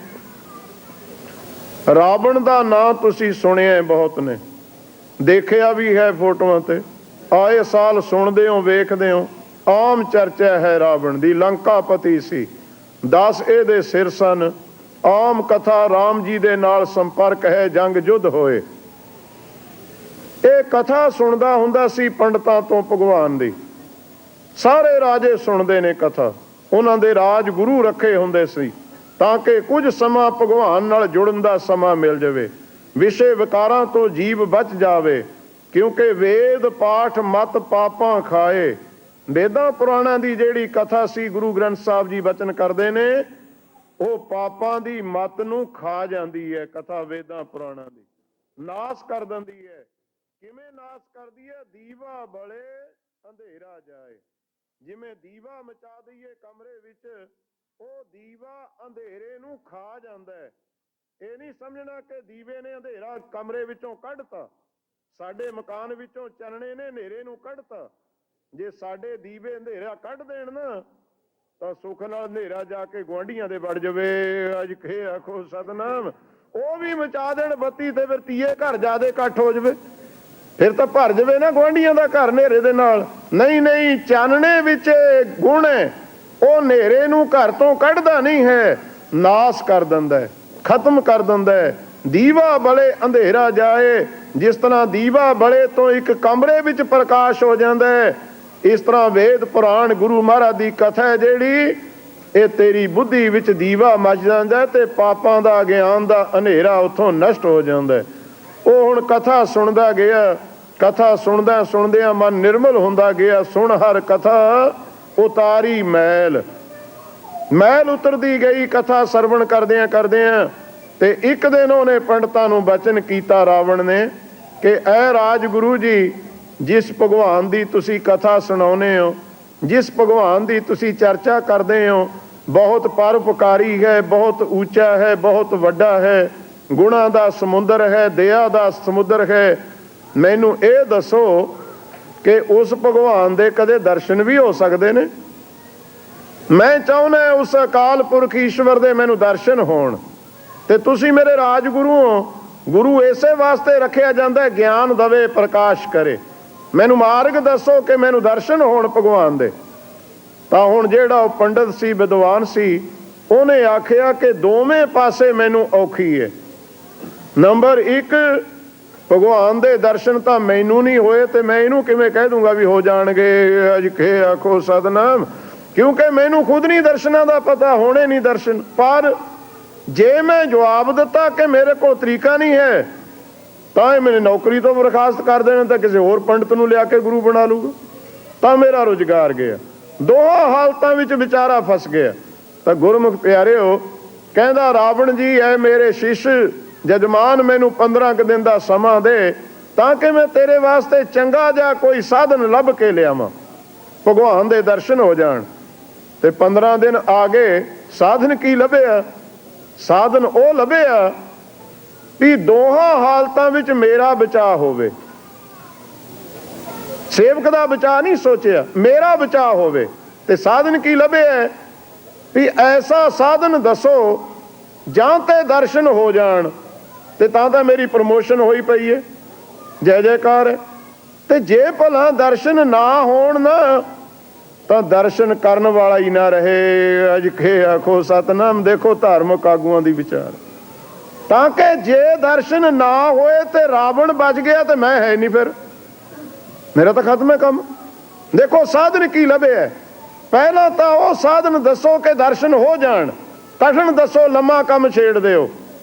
ਰਾਵਣ ਦਾ ਨਾਂ ਤੁਸੀਂ ਸੁਣਿਆ ਬਹੁਤ ਨੇ, ਦੇਖਿਆ ਵੀ ਹੈ ਫੋਟੋਆਂ ਤੇ, ਆਏ ਸਾਲ ਸੁਣਦੇ ਹੋ ਵੇਖਦੇ ਹੋ। ਆਮ ਚਰਚਾ ਹੈ ਰਾਵਣ ਦੀ, ਲੰਕਾਪਤੀ ਸੀ, 10 ਇਹਦੇ ਸਿਰ ਸਨ। ਆਮ ਕਥਾ ਰਾਮ ਜੀ ਦੇ ਨਾਲ ਸੰਪਰਕ ਹੈ, ਜੰਗ ਯੁੱਧ ਹੋਏ। ਇਹ ਕਥਾ ਸੁਣਦਾ ਹੁੰਦਾ ਸੀ ਪੰਡਤਾਂ ਤੋਂ ਭਗਵਾਨ ਦੀ, ਸਾਰੇ ਰਾਜੇ ਸੁਣਦੇ ਨੇ ਕਥਾ। ਉਹਨਾਂ ਦੇ ਰਾਜ ਗੁਰੂ ਰੱਖੇ ਹੁੰਦੇ ਸੀ ਤਾਂ ਕਿ ਕੁਝ ਸਮਾਂ ਭਗਵਾਨ ਨਾਲ ਜੁੜਨ ਦਾ ਸਮਾਂ ਮਿਲ ਜਾਵੇ, ਵਿਸ਼ੇ ਵਿਕਾਰਾਂ ਤੋਂ ਜੀਵ ਬਚ ਜਾਵੇ। ਕਿਉਂਕਿ ਵੇਦ ਪਾਠ ਮਤ ਪਾਪਾਂ ਖਾਏ, ਵੇਦਾਂ ਪੁਰਾਣਾਂ ਦੀ ਜਿਹੜੀ ਕਥਾ ਸੀ, ਗੁਰੂ ਗ੍ਰੰਥ ਸਾਹਿਬ ਜੀ ਬਚਨ ਕਰਦੇ ਨੇ, ਉਹ ਪਾਪਾਂ ਦੀ ਮਤ ਨੂੰ ਖਾ ਜਾਂਦੀ ਹੈ। ਕਥਾ ਵੇਦਾਂ ਪੁਰਾਣਾਂ ਦੀ ਨਾਸ ਕਰ ਦਿੰਦੀ ਹੈ। ਕਿਵੇਂ ਨਾਸ ਕਰਦੀ ਹੈ? ਦੀਵਾ ਬਲੇ ਅੰਧੇਰਾ ਜਾਏ। ਜਿਵੇਂ ਦੀਵਾ ਮਚਾ ਦਈਏ ਕਮਰੇ ਵਿੱਚ, ਉਹ ਦੀਵਾ ਅੰਧੇਰੇ ਨੂੰ ਖਾ ਜਾਂਦਾ ਹੈ। ਇਹ ਨਹੀਂ ਸਮਝਣਾ ਕਿ ਦੀਵੇ ਨੇ ਅੰਧੇਰਾ ਕਮਰੇ ਵਿੱਚੋਂ ਕੱਢਤਾ, ਸਾਡੇ ਮਕਾਨ ਵਿੱਚੋਂ ਚਾਨਣੇ ਨੇ ਹਨੇਰੇ ਨੂੰ ਕੱਢਤਾ। ਜੇ ਸਾਡੇ ਦੀਵੇ ਅੰਧੇਰਾ ਕੱਢ ਦੇਣ ਨਾ, ਤਾਂ ਸੁੱਖ ਨਾਲ ਹਨੇਰਾ ਜਾ ਕੇ ਗੁਆਂਢੀਆਂ ਦੇ ਵੜ ਜਾਵੇ। ਅੱਜ ਖੇ ਆਖੋ ਸਤਨਾਮ। ਉਹ ਵੀ ਮਚਾ ਦੇਣ ਬੱਤੀ ਤੇ ਫਿਰ ਤੀਏ ਘਰ ਜਾਦੇ ਇਕੱਠ ਹੋ ਜਾਵੇ, ਫਿਰ ਤਾਂ ਭਰ ਜਾਵੇ ਨਾ ਗੁਆਂਢੀਆਂ ਦਾ ਘਰ ਹਨੇਰੇ ਦੇ ਨਾਲ। ਨਹੀਂ ਨਹੀਂ, ਚਾਨਣੇ ਵਿੱਚ ਗੁਣ ਹੈ, ਉਹ ਹਨੇਰੇ ਨੂੰ ਘਰ ਤੋਂ ਕੱਢਦਾ ਨਹੀਂ ਹੈ, ਨਾਸ ਕਰ ਦਿੰਦਾ ਹੈ, ਖਤਮ ਕਰ ਦਿੰਦਾ ਹੈ। ਦੀਵਾ ਬਲੇ ਅੰਧੇਰਾ ਜਾਏ। ਜਿਸ ਤਰ੍ਹਾਂ ਦੀਵਾ ਬਲੇ ਤੋਂ ਇੱਕ ਕਮਰੇ ਵਿੱਚ ਪ੍ਰਕਾਸ਼ ਹੋ ਜਾਂਦਾ ਹੈ, ਇਸ ਤਰ੍ਹਾਂ ਵੇਦ ਪੁਰਾਣ ਗੁਰੂ ਮਹਾਰਾਜ ਦੀ ਕਥਾ ਹੈ ਜਿਹੜੀ, ਇਹ ਤੇਰੀ ਬੁੱਧੀ ਵਿੱਚ ਦੀਵਾ ਮੱਚ ਜਾਂਦਾ ਤੇ ਪਾਪਾਂ ਦਾ ਗਿਆਨ ਦਾ ਹਨੇਰਾ ਉੱਥੋਂ ਨਸ਼ਟ ਹੋ ਜਾਂਦਾ। ਉਹ ਹੁਣ ਕਥਾ ਸੁਣਦਾ ਗਿਆ, ਕਥਾ ਸੁਣਦਾ ਸੁਣਦਿਆਂ ਮਨ ਨਿਰਮਲ ਹੁੰਦਾ ਗਿਆ। ਸੁਣ ਹਰ ਕਥਾ ਉਤਾਰੀ ਮੈਲ, ਮੈਲ ਉਤਰਦੀ ਗਈ ਕਥਾ ਸਰਵਣ ਕਰਦਿਆਂ ਕਰਦਿਆਂ। ਤੇ ਇੱਕ ਦਿਨ ਉਹਨੇ ਪੰਡਤਾਂ ਨੂੰ ਬਚਨ ਕੀਤਾ ਰਾਵਣ ਨੇ ਕਿ ਐ ਰਾਜਗੁਰੂ ਜੀ, ਜਿਸ ਭਗਵਾਨ ਦੀ ਤੁਸੀਂ ਕਥਾ ਸੁਣਾਉਂਦੇ ਹੋ, ਜਿਸ ਭਗਵਾਨ ਦੀ ਤੁਸੀਂ ਚਰਚਾ ਕਰਦੇ ਹੋ, ਬਹੁਤ ਪਰਉਪਕਾਰੀ ਹੈ, ਬਹੁਤ ਉੱਚਾ ਹੈ, ਬਹੁਤ ਵੱਡਾ ਹੈ, ਗੁਣਾਂ ਦਾ ਸਮੁੰਦਰ ਹੈ, ਦਇਆ ਦਾ ਸਮੁੰਦਰ ਹੈ। ਮੈਨੂੰ ਇਹ ਦੱਸੋ ਕਿ ਉਸ ਭਗਵਾਨ ਦੇ ਕਦੇ ਦਰਸ਼ਨ ਵੀ ਹੋ ਸਕਦੇ ਨੇ? ਮੈਂ ਚਾਹੁੰਦਾ ਉਸ ਅਕਾਲ ਪੁਰਖ ਈਸ਼ਵਰ ਦੇ ਮੈਨੂੰ ਦਰਸ਼ਨ ਹੋਣ। ਤੇ ਤੁਸੀਂ ਮੇਰੇ ਰਾਜਗੁਰੂ ਹੋ। ਗੁਰੂ ਇਸੇ ਵਾਸਤੇ ਰੱਖਿਆ ਜਾਂਦਾ, ਗਿਆਨ ਦਵੇ, ਪ੍ਰਕਾਸ਼ ਕਰੇ। ਮੈਨੂੰ ਮਾਰਗ ਦੱਸੋ ਕਿ ਮੈਨੂੰ ਦਰਸ਼ਨ ਹੋਣ ਭਗਵਾਨ ਦੇ। ਤਾਂ ਹੁਣ ਜਿਹੜਾ ਉਹ ਪੰਡਤ ਸੀ, ਵਿਦਵਾਨ ਸੀ, ਉਹਨੇ ਆਖਿਆ ਕਿ ਦੋਵੇਂ ਪਾਸੇ ਮੈਨੂੰ ਔਖੀ ਹੈ। ਨੰਬਰ 1, ਭਗਵਾਨ ਦੇ ਦਰਸ਼ਨ ਤਾਂ ਮੈਨੂੰ ਨਹੀਂ ਹੋਏ ਤੇ ਮੈਂ ਇਹਨੂੰ ਕਿਵੇਂ ਕਹਿ ਦੂੰਗਾ ਵੀ ਹੋ ਜਾਣਗੇ? ਅੱਜ ਖੇ ਆਖੋ ਸਤਨਾਮ। ਕਿਉਂਕਿ ਮੈਨੂੰ ਖੁਦ ਨਹੀਂ ਦਰਸ਼ਨਾਂ ਦਾ ਪਤਾ, ਹੋਣੇ ਨਹੀਂ ਦਰਸ਼ਨ। ਪਰ ਜੇ ਮੈਂ ਜਵਾਬ ਦਿੱਤਾ ਕਿ ਮੇਰੇ ਕੋਲ ਤਰੀਕਾ ਨਹੀਂ ਹੈ, ਤਾਂ ਇਹ ਮੈਨੂੰ ਨੌਕਰੀ ਤੋਂ ਬਰਖਾਸਤ ਕਰ ਦੇਣ, ਤਾਂ ਕਿਸੇ ਹੋਰ ਪੰਡਤ ਨੂੰ ਲਿਆ ਕੇ ਗੁਰੂ ਬਣਾ ਲੂਗਾ, ਤਾਂ ਮੇਰਾ ਰੁਜ਼ਗਾਰ ਗਿਆ। ਦੋਹਾਂ ਹਾਲਤਾਂ ਵਿੱਚ ਵਿਚਾਰਾ ਫਸ ਗਿਆ। ਤਾਂ ਗੁਰਮੁਖ ਪਿਆਰਿਓ, ਕਹਿੰਦਾ ਰਾਵਣ ਜੀ, ਐ ਮੇਰੇ ਸ਼ਿਸ਼ ਜਜਮਾਨ, ਮੈਨੂੰ 15 ਕੁ ਦਿਨ ਦਾ ਸਮਾਂ ਦੇ, ਤਾਂ ਕਿ ਮੈਂ ਤੇਰੇ ਵਾਸਤੇ ਚੰਗਾ ਜਿਹਾ ਕੋਈ ਸਾਧਨ ਲੱਭ ਕੇ ਲਿਆਵਾਂ, ਭਗਵਾਨ ਦੇ ਦਰਸ਼ਨ ਹੋ ਜਾਣ। ਤੇ 15 ਦਿਨ ਆ ਗਏ। ਸਾਧਨ ਕੀ ਲੱਭਿਆ? ਸਾਧਨ ਉਹ ਲੱਭਿਆ ਵੀ ਦੋਹਾਂ ਹਾਲਤਾਂ ਵਿੱਚ ਮੇਰਾ ਬਚਾਅ ਹੋਵੇ। ਸੇਵਕ ਦਾ ਬਚਾਅ ਨਹੀਂ ਸੋਚਿਆ, ਮੇਰਾ ਬਚਾਅ ਹੋਵੇ। ਤੇ ਸਾਧਨ ਕੀ ਲੱਭਿਆ ਵੀ ਐਸਾ ਸਾਧਨ ਦੱਸੋ ਜਾਂ ਤੇ ਦਰਸ਼ਨ ਹੋ ਜਾਣ, ਤੇ ਤਾਂ ਮੇਰੀ ਪ੍ਰਮੋਸ਼ਨ ਹੋਈ ਪਈ ਹੈ, ਜੈ ਜੈਕਾਰ ਹੈ। ਤੇ ਜੇ ਭਲਾ ਦਰਸ਼ਨ ਨਾ ਹੋਣ ਨਾ, ਤਾਂ ਦਰਸ਼ਨ ਕਰਨ ਵਾਲਾ ਹੀ ਨਾ ਰਹੇ। ਅੱਜ ਖੇ ਆਖੋ ਸਤਨਾਮ। ਦੇਖੋ ਧਾਰਮਿਕ ਆਗੂਆਂ ਦੀ ਵਿਚਾਰ, ਤਾਂ ਕਿ ਜੇ ਦਰਸ਼ਨ ਨਾ ਹੋਏ ਤੇ ਰਾਵਣ ਬਚ ਗਿਆ ਤੇ ਮੈਂ ਹੈ ਨਹੀਂ, ਫਿਰ ਮੇਰਾ ਤਾਂ ਖਤਮ ਹੈ ਕੰਮ। ਦੇਖੋ ਸਾਧਨ ਕੀ ਲੱਭਿਆ। ਪਹਿਲਾਂ ਤਾਂ ਉਹ ਸਾਧਨ ਦੱਸੋ ਕਿ ਦਰਸ਼ਨ ਹੋ ਜਾਣ। ਕਠਨ ਦੱਸੋ, ਲੰਮਾ ਕੰਮ ਛੇੜ ਦਿਓ।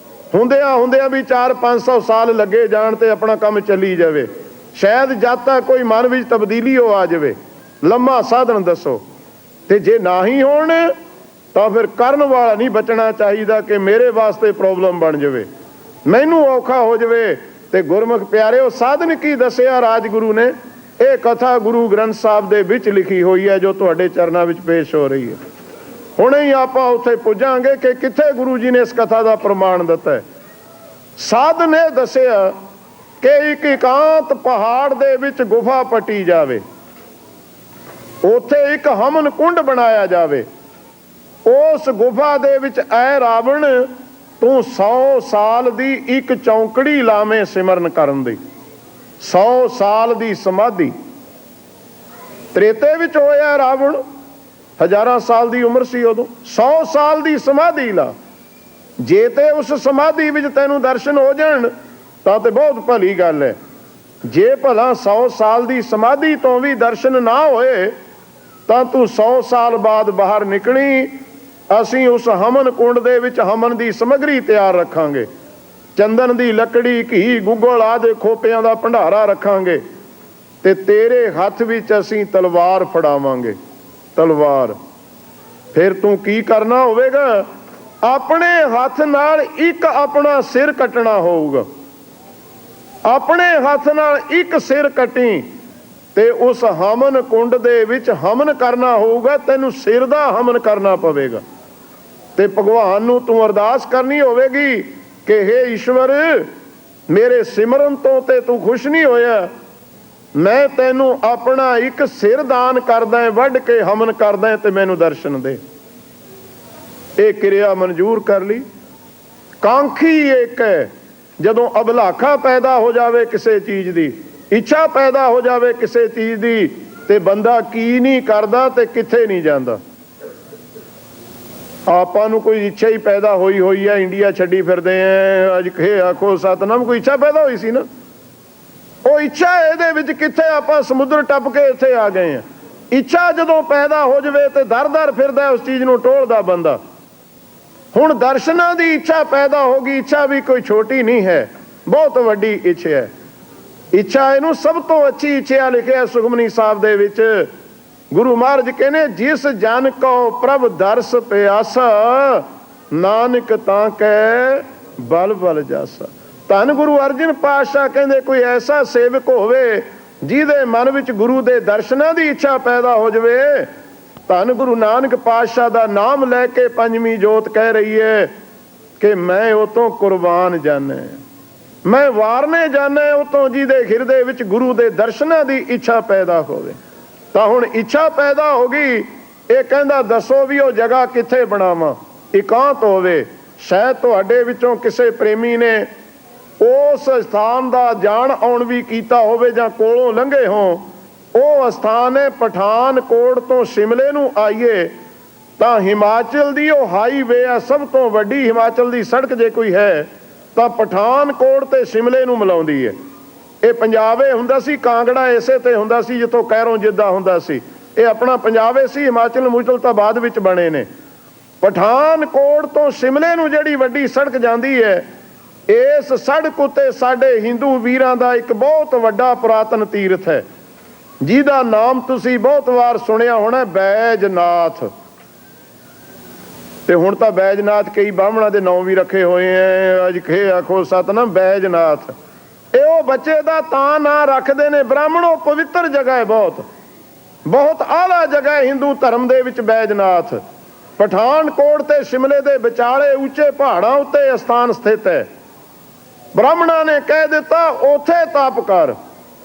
ਹੁੰਦਿਆਂ ਵੀ 400-500 ਸਾਲ ਲੱਗੇ ਜਾਣ ਤੇ ਆਪਣਾ ਕੰਮ ਚੱਲੀ ਜਾਵੇ। ਸ਼ਾਇਦ ਜਦ ਤੱਕ ਕੋਈ ਮਨ ਵਿੱਚ ਤਬਦੀਲੀ ਹੋ ਆ ਜਾਵੇ। ਲੰਮਾ ਸਾਧਨ ਦੱਸੋ। ਤੇ ਜੇ ਨਾ ਹੀ ਹੋਣ ਤਾਂ ਫਿਰ ਕਰਨ ਵਾਲਾ ਨਹੀਂ ਬਚਣਾ ਚਾਹੀਦਾ ਕਿ ਮੇਰੇ ਵਾਸਤੇ ਪ੍ਰੋਬਲਮ ਬਣ ਜਾਵੇ, ਮੈਨੂੰ ਔਖਾ ਹੋ ਜਾਵੇ। ਤੇ ਗੁਰਮੁਖ ਪਿਆਰਿਓ, ਸਾਧਨ ਕੀ ਦੱਸਿਆ ਰਾਜਗੁਰੂ ਨੇ? ਇਹ ਕਥਾ ਗੁਰੂ ਗ੍ਰੰਥ ਸਾਹਿਬ ਦੇ ਵਿੱਚ ਲਿਖੀ ਹੋਈ ਹੈ, ਜੋ ਤੁਹਾਡੇ ਚਰਨਾਂ ਵਿੱਚ ਪੇਸ਼ ਹੋ ਰਹੀ ਹੈ। ਹੁਣੇ ਹੀ ਆਪਾਂ ਉੱਥੇ ਪੁੱਜਾਂਗੇ ਕਿ ਕਿੱਥੇ ਗੁਰੂ ਜੀ ਨੇ ਇਸ ਕਥਾ ਦਾ ਪ੍ਰਮਾਣ ਦਿੱਤਾ ਹੈ। ਸਾਧਨ ਨੇ ਦੱਸਿਆ ਕਿ ਇੱਕ ਇਕਾਂਤ ਪਹਾੜ ਦੇ ਵਿੱਚ ਗੁਫਾ ਪੱਟੀ ਜਾਵੇ, ਉੱਥੇ ਇੱਕ ਹਵਨ ਕੁੰਡ ਬਣਾਇਆ ਜਾਵੇ। ਉਸ ਗੁਫਾ ਦੇ ਵਿੱਚ ਐ ਰਾਵਣ, ਤੂੰ 100 ਸਾਲ ਦੀ ਇੱਕ ਚੌਂਕੜੀ ਲਾਵੇਂ ਸਿਮਰਨ ਕਰਨ ਦੀ। 100 ਸਾਲ ਦੀ ਸਮਾਧੀ ਤ੍ਰੇਤੇ ਵਿੱਚ ਹੋਇਆ ਰਾਵਣ, ਹਜ਼ਾਰਾਂ ਸਾਲ ਦੀ ਉਮਰ ਸੀ ਉਦੋਂ। 100 ਸਾਲ ਦੀ ਸਮਾਧੀ ਲਾ, ਜੇ ਤੇ ਉਸ ਸਮਾਧੀ ਵਿੱਚ ਤੈਨੂੰ ਦਰਸ਼ਨ ਹੋ ਜਾਣ ਤਾਂ ਤੇ ਬਹੁਤ ਭਲੀ ਗੱਲ ਹੈ। ਜੇ ਭਲਾ 100 ਸਾਲ ਦੀ ਸਮਾਧੀ ਤੋਂ ਵੀ ਦਰਸ਼ਨ ਨਾ ਹੋਏ ਤਾਂ ਤੂੰ 100 ਸਾਲ ਬਾਅਦ ਬਾਹਰ ਨਿਕਲੀ। ਅਸੀਂ ਉਸ ਹਵਨ ਕੁੰਡ ਦੇ ਵਿੱਚ ਹਵਨ ਦੀ ਸਮੱਗਰੀ ਤਿਆਰ ਰੱਖਾਂਗੇ, ਚੰਦਨ ਦੀ ਲੱਕੜੀ, ਘੀ, ਗੁੱਗਲ ਆਦਿ ਖੋਪਿਆਂ ਦਾ ਭੰਡਾਰਾ ਰੱਖਾਂਗੇ, ਤੇ ਤੇਰੇ ਹੱਥ ਵਿੱਚ ਅਸੀਂ ਤਲਵਾਰ ਫੜਾਵਾਂਗੇ। ਤਲਵਾਰ ਫਿਰ ਤੂੰ ਕੀ ਕਰਨਾ ਹੋਵੇਗਾ? ਆਪਣੇ ਹੱਥ ਨਾਲ ਇੱਕ ਆਪਣਾ ਸਿਰ ਕੱਟਣਾ ਹੋਊਗਾ। ਆਪਣੇ ਹੱਥ ਨਾਲ ਇੱਕ ਸਿਰ ਕੱਟੀ ਤੇ ਉਸ ਹਵਨ ਕੁੰਡ ਦੇ ਵਿੱਚ ਹਵਨ ਕਰਨਾ ਹੋਊਗਾ। ਤੈਨੂੰ ਸਿਰ ਦਾ ਹਵਨ ਕਰਨਾ ਪਵੇਗਾ ਤੇ ਭਗਵਾਨ ਨੂੰ ਤੂੰ ਅਰਦਾਸ ਕਰਨੀ ਹੋਵੇਗੀ ਕਿ ਹੇ ਈਸ਼ਵਰ, ਮੇਰੇ ਸਿਮਰਨ ਤੋਂ ਤੇ ਤੂੰ ਖੁਸ਼ ਨਹੀਂ ਹੋਇਆ, ਮੈਂ ਤੈਨੂੰ ਆਪਣਾ ਇੱਕ ਸਿਰ ਦਾਨ ਕਰਦਾ, ਵੱਢ ਕੇ ਹਵਨ ਕਰਦਾ ਤੇ ਮੈਨੂੰ ਦਰਸ਼ਨ ਦੇ। ਇਹ ਕਿਰਿਆ ਮਨਜ਼ੂਰ ਕਰ ਲਈ। ਕਾਂਖੀ ਇੱਕ ਹੈ, ਜਦੋਂ ਅਭਲਾਖਾ ਪੈਦਾ ਹੋ ਜਾਵੇ ਕਿਸੇ ਚੀਜ਼ ਦੀ, ਇੱਛਾ ਪੈਦਾ ਹੋ ਜਾਵੇ ਕਿਸੇ ਚੀਜ਼ ਦੀ, ਤੇ ਬੰਦਾ ਕੀ ਨਹੀਂ ਕਰਦਾ ਤੇ ਕਿੱਥੇ ਨਹੀਂ ਜਾਂਦਾ। ਆਪਾਂ ਨੂੰ ਕੋਈ ਇੱਛਾ ਹੀ ਪੈਦਾ ਹੋਈ ਹੈ, ਇੰਡੀਆ ਛੱਡੀ ਫਿਰਦੇ ਆ ਅੱਜ, ਇਹ ਆਖੋ ਸਤਨਾਮ, ਕੋਈ ਇੱਛਾ ਪੈਦਾ ਹੋਈ ਸੀ ਨਾ। ਉਹ ਇੱਛਾ ਇਹਦੇ ਵਿੱਚ ਕਿੱਥੇ, ਆਪਾਂ ਸਮੁੰਦਰ ਟੱਪ ਕੇ ਇੱਥੇ ਆ ਗਏ ਆ। ਇੱਛਾ ਜਦੋਂ ਪੈਦਾ ਹੋ ਜਾਵੇ ਤੇ ਦਰ ਫਿਰਦਾ ਉਸ ਚੀਜ਼ ਨੂੰ ਟੋਲਦਾ ਬੰਦਾ। ਹੁਣ ਦਰਸ਼ਨਾਂ ਦੀ ਇੱਛਾ ਪੈਦਾ ਹੋ ਗਈ। ਇੱਛਾ ਵੀ ਕੋਈ ਛੋਟੀ ਨਹੀਂ ਹੈ, ਬਹੁਤ ਵੱਡੀ ਇੱਛਾ ਹੈ। ਇੱਛਾ ਇਹਨੂੰ ਸਭ ਤੋਂ ਅੱਛੀ ਇੱਛਾ ਲਿਖਿਆ ਸੁਖਮਨੀ ਸਾਹਿਬ ਦੇ ਵਿੱਚ। ਗੁਰੂ ਮਹਾਰਾਜ ਕਹਿੰਦੇ, ਜਿਸ ਜਨ ਕੋ ਪ੍ਰਭ ਦਰਸ ਪਿਆਸਾ, ਨਾਨਕ ਤਾਂ ਕੈ ਬਲ ਬਲ ਜਾਸਾ। ਧੰਨ ਗੁਰੂ ਅਰਜਨ ਪਾਤਸ਼ਾਹ ਕਹਿੰਦੇ, ਕੋਈ ਐਸਾ ਸੇਵਕ ਹੋਵੇ ਜਿਹਦੇ ਮਨ ਵਿੱਚ ਗੁਰੂ ਦੇ ਦਰਸ਼ਨਾਂ ਦੀ ਇੱਛਾ ਪੈਦਾ ਹੋ ਜਾਵੇ। ਧੰਨ ਗੁਰੂ ਨਾਨਕ ਪਾਤਸ਼ਾਹ ਦਾ ਨਾਮ ਲੈ ਕੇ ਪੰਜਵੀਂ ਜੋਤ ਕਹਿ ਰਹੀ ਹੈ ਕਿ ਮੈਂ ਉਹ ਤੋਂ ਕੁਰਬਾਨ ਜਾਣਾ, ਮੈਂ ਵਾਰਨੇ ਜਾਣਾ ਉਹ ਤੋਂ ਜਿਹਦੇ ਹਿਰਦੇ ਵਿੱਚ ਗੁਰੂ ਦੇ ਦਰਸ਼ਨਾਂ ਦੀ ਇੱਛਾ ਪੈਦਾ ਹੋਵੇ। ਤਾਂ ਹੁਣ ਇੱਛਾ ਪੈਦਾ ਹੋ ਗਈ। ਇਹ ਕਹਿੰਦਾ, ਦੱਸੋ ਵੀ ਉਹ ਜਗ੍ਹਾ ਕਿੱਥੇ ਬਣਾਵਾਂ? ਇਕਾਂਤ ਹੋਵੇ। ਸ਼ਾਇਦ ਤੁਹਾਡੇ ਵਿੱਚੋਂ ਕਿਸੇ ਪ੍ਰੇਮੀ ਨੇ ਉਸ ਸਥਾਨ ਦਾ ਜਾਣ ਆਉਣ ਵੀ ਕੀਤਾ ਹੋਵੇ ਜਾਂ ਕੋਲੋਂ ਲੰਘੇ ਹੋ। ਉਹ ਸਥਾਨ ਹੈ ਪਠਾਨਕੋਟ ਤੋਂ ਸ਼ਿਮਲੇ ਨੂੰ ਆਈਏ ਤਾਂ ਹਿਮਾਚਲ ਦੀ ਉਹ ਹਾਈਵੇ ਆ, ਸਭ ਤੋਂ ਵੱਡੀ ਹਿਮਾਚਲ ਦੀ ਸੜਕ ਜੇ ਕੋਈ ਹੈ ਤਾਂ ਪਠਾਨਕੋਟ ਤੇ ਸ਼ਿਮਲੇ ਨੂੰ ਮਿਲਾਉਂਦੀ ਹੈ। ਇਹ ਪੰਜਾਬ ਇਹ ਹੁੰਦਾ ਸੀ, ਕਾਂਗੜਾ ਇਸੇ ਤੇ ਹੁੰਦਾ ਸੀ ਜਿੱਥੋਂ ਕੈਰੋਂ ਜਿੱਦਾ ਹੁੰਦਾ ਸੀ। ਇਹ ਆਪਣਾ ਪੰਜਾਬ ਇਹ ਸੀ, ਹਿਮਾਚਲ ਮੂਚਲ ਤਾਂ ਬਾਅਦ ਵਿੱਚ ਬਣੇ ਨੇ। ਪਠਾਨਕੋਟ ਤੋਂ ਸ਼ਿਮਲੇ ਨੂੰ ਜਿਹੜੀ ਵੱਡੀ ਸੜਕ ਜਾਂਦੀ ਹੈ, ਇਸ ਸੜਕ ਉੱਤੇ ਸਾਡੇ ਹਿੰਦੂ ਵੀਰਾਂ ਦਾ ਇੱਕ ਬਹੁਤ ਵੱਡਾ ਪੁਰਾਤਨ ਤੀਰਥ ਹੈ, ਜਿਹਦਾ ਨਾਮ ਤੁਸੀਂ ਬਹੁਤ ਵਾਰ ਸੁਣਿਆ ਹੋਣਾ, ਬੈਜਨਾਥ। ਤੇ ਹੁਣ ਤਾਂ ਬੈਜਨਾਥ ਕਈ ਬਾਹਮਣਾਂ ਦੇ ਨਾਂ ਵੀ ਰੱਖੇ ਹੋਏ ਐ। ਅੱਜ ਇਹ ਆਖੋ ਸਤਨਾਮ ਬੈਜਨਾਥ। ਇਹ ਉਹ ਬੱਚੇ ਦਾ ਤਾਂ ਨਾਂ ਰੱਖਦੇ ਨੇ ਬ੍ਰਾਹਮਣੋ। ਪਵਿੱਤਰ ਜਗ੍ਹਾ ਹੈ, ਬਹੁਤ ਆਲਾ ਜਗ੍ਹਾ ਹੈ ਹਿੰਦੂ ਧਰਮ ਦੇ ਵਿੱਚ ਬੈਜਨਾਥ। ਪਠਾਨਕੋਟ ਤੇ ਸ਼ਿਮਲੇ ਦੇ ਵਿਚਾਲੇ ਉੱਚੇ ਪਹਾੜਾਂ ਉੱਤੇ ਸਥਾਨ ਸਥਿਤ ਹੈ। ਬ੍ਰਾਹਮਣਾਂ ਨੇ ਕਹਿ ਦਿੱਤਾ ਉੱਥੇ ਤਪ ਕਰ।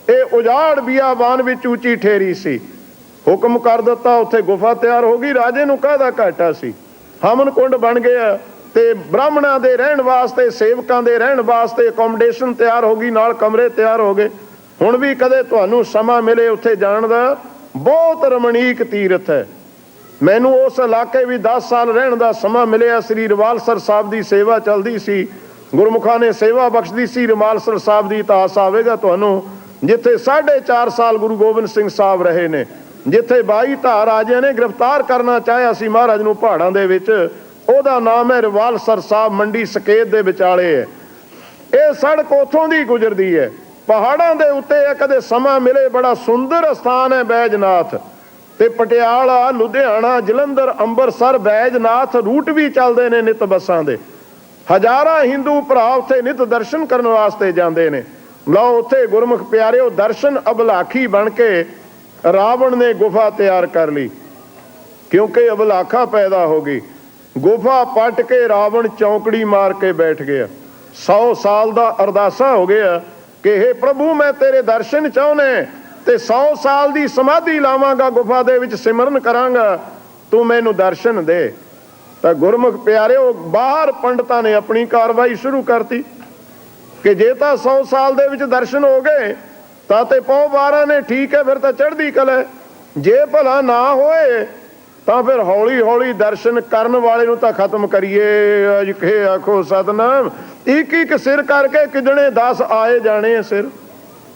ਇਹ ਉਜਾੜ ਬਿਆਬਾਨ ਵਿੱਚ ਉੱਚੀ ਠੇਰੀ ਸੀ। ਹੁਕਮ ਕਰ ਦਿੱਤਾ, ਉੱਥੇ ਗੁਫਾ ਤਿਆਰ ਹੋ ਗਈ। ਰਾਜੇ ਨੂੰ ਕਾਹਦਾ ਘਾਟਾ ਸੀ? ਹਵਨ ਕੁੰਡ ਬਣ ਗਿਆ ਤੇ ਬ੍ਰਾਹਮਣਾਂ ਦੇ ਰਹਿਣ ਵਾਸਤੇ, ਸੇਵਕਾਂ ਦੇ ਰਹਿਣ ਵਾਸਤੇ ਅਕੋਮੋਡੇਸ਼ਨ ਤਿਆਰ ਹੋ ਗਈ, ਨਾਲ ਕਮਰੇ ਤਿਆਰ ਹੋ ਗਏ। ਹੁਣ ਵੀ ਕਦੇ ਤੁਹਾਨੂੰ ਸਮਾਂ ਮਿਲੇ ਉੱਥੇ ਜਾਣ ਦਾ, ਬਹੁਤ ਰਮਣੀਕ ਤੀਰਥ ਹੈ। ਮੈਨੂੰ ਉਸ ਇਲਾਕੇ ਵੀ 10 ਸਾਲ ਰਹਿਣ ਦਾ ਸਮਾਂ ਮਿਲਿਆ। ਸ੍ਰੀ ਰਵਾਲਸਰ ਸਾਹਿਬ ਦੀ ਸੇਵਾ ਚੱਲਦੀ ਸੀ, ਗੁਰਮੁਖਾਂ ਨੇ ਸੇਵਾ ਬਖਸ਼ਦੀ ਸੀ। ਰਵਾਲਸਰ ਸਾਹਿਬ ਦੀ ਇਤਿਹਾਸ ਆਵੇਗਾ ਤੁਹਾਨੂੰ, ਜਿੱਥੇ 4.5 ਸਾਲ ਗੁਰੂ ਗੋਬਿੰਦ ਸਿੰਘ ਸਾਹਿਬ ਰਹੇ ਨੇ, ਜਿੱਥੇ 22 ਧਾਰ ਰਾਜਿਆਂ ਨੇ ਗ੍ਰਿਫਤਾਰ ਕਰਨਾ ਚਾਹਿਆ ਸੀ ਮਹਾਰਾਜ ਨੂੰ ਪਹਾੜਾਂ ਦੇ ਵਿੱਚ। ਉਹਦਾ ਨਾਮ ਹੈ ਰਵਾਲਸਰ ਸਾਹਿਬ, ਮੰਡੀ ਸਕੇਤ ਦੇ ਵਿਚਾਲੇ ਹੈ। ਇਹ ਸੜਕ ਉੱਥੋਂ ਦੀ ਗੁਜ਼ਰਦੀ ਹੈ, ਪਹਾੜਾਂ ਦੇ ਉੱਤੇ ਹੈ। ਕਦੇ ਸਮਾਂ ਮਿਲੇ, ਬੜਾ ਸੁੰਦਰ ਸਥਾਨ ਹੈ ਬੈਜਨਾਥ। ਤੇ ਪਟਿਆਲਾ, ਲੁਧਿਆਣਾ, ਜਲੰਧਰ, ਅੰਮ੍ਰਿਤਸਰ, ਬੈਜਨਾਥ ਰੂਟ ਵੀ ਚੱਲਦੇ ਨੇ ਨਿਤ ਬੱਸਾਂ ਦੇ। ਹਜ਼ਾਰਾਂ ਹਿੰਦੂ ਭਰਾ ਉੱਥੇ ਨਿਤ ਦਰਸ਼ਨ ਕਰਨ ਵਾਸਤੇ ਜਾਂਦੇ ਨੇ। ਲਓ ਉੱਥੇ ਗੁਰਮੁਖ ਪਿਆਰਿਓ ਦਰਸ਼ਨ ਅਭਲਾਖੀ ਬਣ ਕੇ ਰਾਵਣ ਨੇ ਗੁਫਾ ਤਿਆਰ ਕਰ ਲਈ, ਕਿਉਂਕਿ ਅਭਲਾਖਾ ਪੈਦਾ ਹੋ ਗਈ। ਗੁਫਾ ਪੱਟ ਕੇ ਰਾਵਣ ਚੌਂਕੜੀ ਮਾਰ ਕੇ ਬੈਠ ਗਿਆ। 100 ਸਾਲ ਦਾ ਅਰਦਾਸਾ ਹੋ ਗਿਆ ਕਿ ਹੇ ਪ੍ਰਭੂ ਮੈਂ ਤੇਰੇ ਦਰਸ਼ਨ ਚਾਹੁੰਨੇ ਤੇ 100 ਸਾਲ ਦੀ ਸਮਾਧੀ ਲਾਵਾਂਗਾ, ਗੁਫਾ ਦੇ ਵਿੱਚ ਸਿਮਰਨ ਕਰਾਂਗਾ, ਤੂੰ ਮੈਨੂੰ ਦਰਸ਼ਨ ਦੇ। ਤਾਂ ਗੁਰਮੁਖ ਪਿਆਰਿਓ ਬਾਹਰ ਪੰਡਤਾਂ ਨੇ ਆਪਣੀ ਕਾਰਵਾਈ ਸ਼ੁਰੂ ਕਰਤੀ ਕਿ ਜੇ ਤਾਂ 100 ਸਾਲ ਦੇ ਵਿੱਚ ਦਰਸ਼ਨ ਹੋ ਗਏ ਤਾਂ ਤੇ ਪੌ 12 ਨੇ, ਠੀਕ ਹੈ, ਫਿਰ ਤਾਂ ਚੜ੍ਹਦੀ ਕਲਾ। ਜੇ ਭਲਾ ਨਾ ਹੋਏ ਤਾਂ ਫਿਰ ਹੌਲੀ ਹੌਲੀ ਦਰਸ਼ਨ ਕਰਨ ਵਾਲੇ ਨੂੰ ਤਾਂ ਖਤਮ ਕਰੀਏ। ਅਜਿਹੇ ਆਖੋ ਸਤਨਾਮ। ਇੱਕ ਇੱਕ ਸਿਰ ਕਰਕੇ ਕਿਦਣੇ 10 ਆਏ ਜਾਣੇ ਸਿਰ।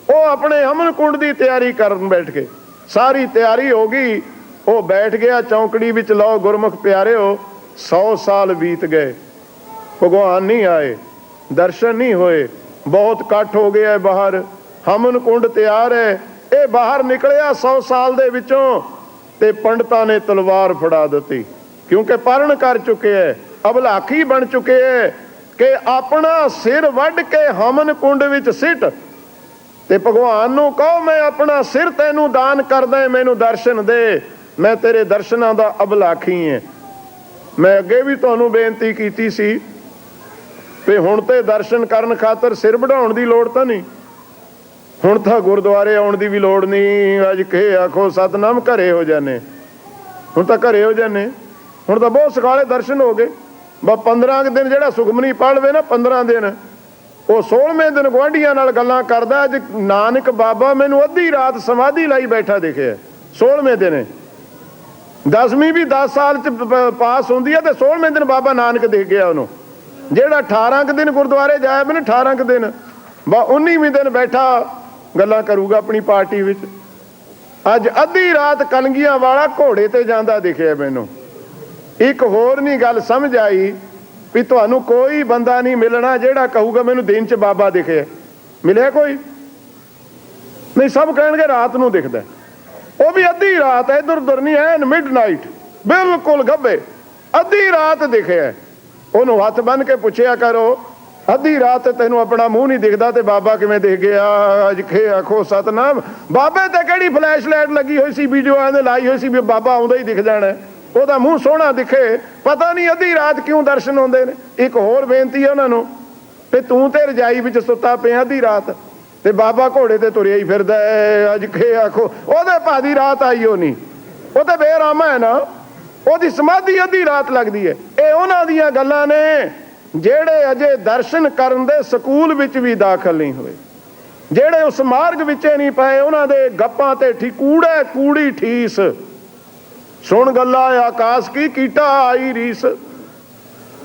ਉਹ ਆਪਣੇ ਹਮਨ ਕੁੰਡ ਦੀ ਤਿਆਰੀ ਕਰਨ ਬੈਠ ਕੇ, ਸਾਰੀ ਤਿਆਰੀ ਹੋ ਗਈ, ਉਹ ਬੈਠ ਗਿਆ ਚੌਂਕੜੀ ਵਿੱਚ। ਲਓ ਗੁਰਮੁਖ ਪਿਆਰਿਓ 100 ਸਾਲ ਬੀਤ ਗਏ, ਭਗਵਾਨ ਨਹੀਂ ਆਏ, ਦਰਸ਼ਨ ਨਹੀਂ ਹੋਏ। ਬਹੁਤ ਇਕੱਠ ਹੋ ਗਿਆ ਬਾਹਰ, ਹਮਨ ਕੁੰਡ ਤਿਆਰ ਹੈ। ਇਹ ਬਾਹਰ ਨਿਕਲਿਆ 100 ਸਾਲ ਦੇ ਵਿੱਚੋਂ ਤੇ ਪੰਡਤਾਂ ਨੇ ਤਲਵਾਰ ਫੜਾ ਦਿੱਤੀ, ਕਿਉਂਕਿ ਪਰਨ ਕਰ ਚੁੱਕੇ ਹੈ, ਅਭਲਾਖੀ ਬਣ ਚੁੱਕੇ ਹੈ ਕਿ ਆਪਣਾ ਸਿਰ ਵੱਢ ਕੇ ਹਮਨ ਕੁੰਡ ਵਿੱਚ ਸਿੱਟ ਤੇ ਭਗਵਾਨ ਨੂੰ ਕਹੋ ਮੈਂ ਆਪਣਾ ਸਿਰ ਤੈਨੂੰ ਦਾਨ ਕਰਦਾ, ਮੈਨੂੰ ਦਰਸ਼ਨ ਦੇ, ਮੈਂ ਤੇਰੇ ਦਰਸ਼ਨਾਂ ਦਾ ਅਭਲਾਖੀ ਹਾਂ। ਮੈਂ ਅੱਗੇ ਵੀ ਤੁਹਾਨੂੰ ਬੇਨਤੀ ਕੀਤੀ ਸੀ ਵੀ ਹੁਣ ਤੇ ਦਰਸ਼ਨ ਕਰਨ ਖਾਤਰ ਸਿਰ ਵਢਾਉਣ ਦੀ ਲੋੜ ਤਾਂ ਨਹੀਂ, ਹੁਣ ਤਾਂ ਗੁਰਦੁਆਰੇ ਆਉਣ ਦੀ ਵੀ ਲੋੜ ਨਹੀਂ। ਅੱਜ ਕਹੇ ਆਖੋ ਸਤਨਾਮ, ਘਰੇ ਹੋ ਜਾਣੇ, ਹੁਣ ਤਾਂ ਘਰੇ ਹੋ ਜਾਣੇ। ਹੁਣ ਤਾਂ ਬਹੁਤ ਸਕਾਲੇ ਦਰਸ਼ਨ ਹੋ ਗਏ। ਬਸ 15 ਦਿਨ ਜਿਹੜਾ ਸੁਖਮਨੀ ਪੜ੍ਹ ਲਵੇ ਨਾ, 15 ਦਿਨ, ਉਹ 16ਵੇਂ ਦਿਨ ਗੁਆਂਢੀਆਂ ਨਾਲ ਗੱਲਾਂ ਕਰਦਾ। ਅੱਜ ਨਾਨਕ ਬਾਬਾ ਮੈਨੂੰ ਅੱਧੀ ਰਾਤ ਸਮਾਧੀ ਲਾਈ ਬੈਠਾ ਦਿਖਿਆ 16ਵੇਂ ਦਿਨ। 10ਵੀਂ ਵੀ 10 ਸਾਲ ਚ ਪਾਸ ਹੁੰਦੀ ਹੈ ਤੇ 16ਵੇਂ ਦਿਨ ਬਾਬਾ ਨਾਨਕ ਦਿਖ ਗਿਆ ਉਹਨੂੰ। ਜਿਹੜਾ 18 ਕੁ ਦਿਨ ਗੁਰਦੁਆਰੇ ਜਾਇਆ ਮੈਨੇ, 18 ਕੁ ਦਿਨ, ਬਾ 19ਵੀਂ ਦਿਨ ਬੈਠਾ ਗੱਲਾਂ ਕਰੂਗਾ ਆਪਣੀ ਪਾਰਟੀ ਵਿੱਚ। ਅੱਜ ਅੱਧੀ ਰਾਤ ਕਲਗੀਆਂ ਵਾਲਾ ਘੋੜੇ ਤੇ ਜਾਂਦਾ ਦਿਖਿਆ ਮੈਨੂੰ। ਇੱਕ ਹੋਰ ਨਹੀਂ ਗੱਲ ਸਮਝ ਆਈ ਵੀ ਤੁਹਾਨੂੰ ਕੋਈ ਬੰਦਾ ਨਹੀਂ ਮਿਲਣਾ ਜਿਹੜਾ ਕਹੂਗਾ ਮੈਨੂੰ ਦਿਨ ਚ ਬਾਬਾ ਦਿਖਿਆ। ਮਿਲਿਆ ਕੋਈ ਨਹੀਂ, ਸਭ ਕਹਿਣਗੇ ਰਾਤ ਨੂੰ ਦਿਖਦਾ। ਉਹ ਵੀ ਅੱਧੀ ਰਾਤ, ਇੱਧਰ ਉੱਧਰ ਨਹੀਂ, ਐਨ ਮਿਡਨਾਈਟ, ਬਿਲਕੁਲ ਗੱਭੇ, ਅੱਧੀ ਰਾਤ ਦਿਖਿਆ। ਉਹਨੂੰ ਹੱਥ ਬੰਨ ਕੇ ਪੁੱਛਿਆ ਕਰੋ, ਅੱਧੀ ਰਾਤ ਤੈਨੂੰ ਆਪਣਾ ਮੂੰਹ ਨਹੀਂ ਦਿਖਦਾ ਤੇ ਬਾਬਾ ਕਿਵੇਂ ਦਿਖ ਗਿਆ? ਅੱਜ ਖੇ ਆਖੋ ਸਤਨਾਮ। ਬਾਬੇ ਤੇ ਕਿਹੜੀ ਫਲੈਸ਼ ਲਾਈਟ ਲੱਗੀ ਹੋਈ ਸੀ, ਵੀਡੀਓ ਨੇ ਲਾਈ ਹੋਈ ਸੀ ਵੀ ਬਾਬਾ ਆਉਂਦਾ ਹੀ ਦਿਖ ਜਾਣਾ, ਉਹਦਾ ਮੂੰਹ ਸੋਹਣਾ ਦਿਖੇ। ਪਤਾ ਨਹੀਂ ਅੱਧੀ ਰਾਤ ਕਿਉਂ ਦਰਸ਼ਨ ਹੁੰਦੇ ਨੇ। ਇੱਕ ਹੋਰ ਬੇਨਤੀ ਹੈ ਉਹਨਾਂ ਨੂੰ ਤੇ ਤੂੰ ਤੇ ਰਜਾਈ ਵਿੱਚ ਸੁੱਤਾ ਪਿਆ ਅੱਧੀ ਰਾਤ ਤੇ ਬਾਬਾ ਘੋੜੇ ਤੇ ਤੁਰਿਆ ਹੀ ਫਿਰਦਾ। ਅੱਜ ਖੇ ਆਖੋ ਉਹਦੇ ਭਾਦੀ ਰਾਤ ਆਈ ਹੋ ਨਹੀਂ, ਉਹ ਤੇ ਬੇਰਾਮਾ ਹੈ ਨਾ, ਉਹਦੀ ਸਮਾਧੀ ਅੱਧੀ ਰਾਤ ਲੱਗਦੀ ਹੈ। ਇਹ ਉਹਨਾਂ ਦੀਆਂ ਗੱਲਾਂ ਨੇ ਜਿਹੜੇ ਅਜੇ ਦਰਸ਼ਨ ਕਰਨ ਦੇ ਸਕੂਲ ਵਿੱਚ ਵੀ ਦਾਖਲ ਨਹੀਂ ਹੋਏ, ਜਿਹੜੇ ਉਸ ਮਾਰਗ ਵਿੱਚ ਨਹੀਂ ਪਏ, ਉਹਨਾਂ ਦੇ ਗੱਪਾਂ ਤੇ ਕੂੜੇ ਕੂੜੀ ਠੀਸ। ਸੁਣ ਗੱਲਾਂ ਆਕਾਸ਼ ਕੀ ਕੀਟਾ ਆਈ ਰੀਸ।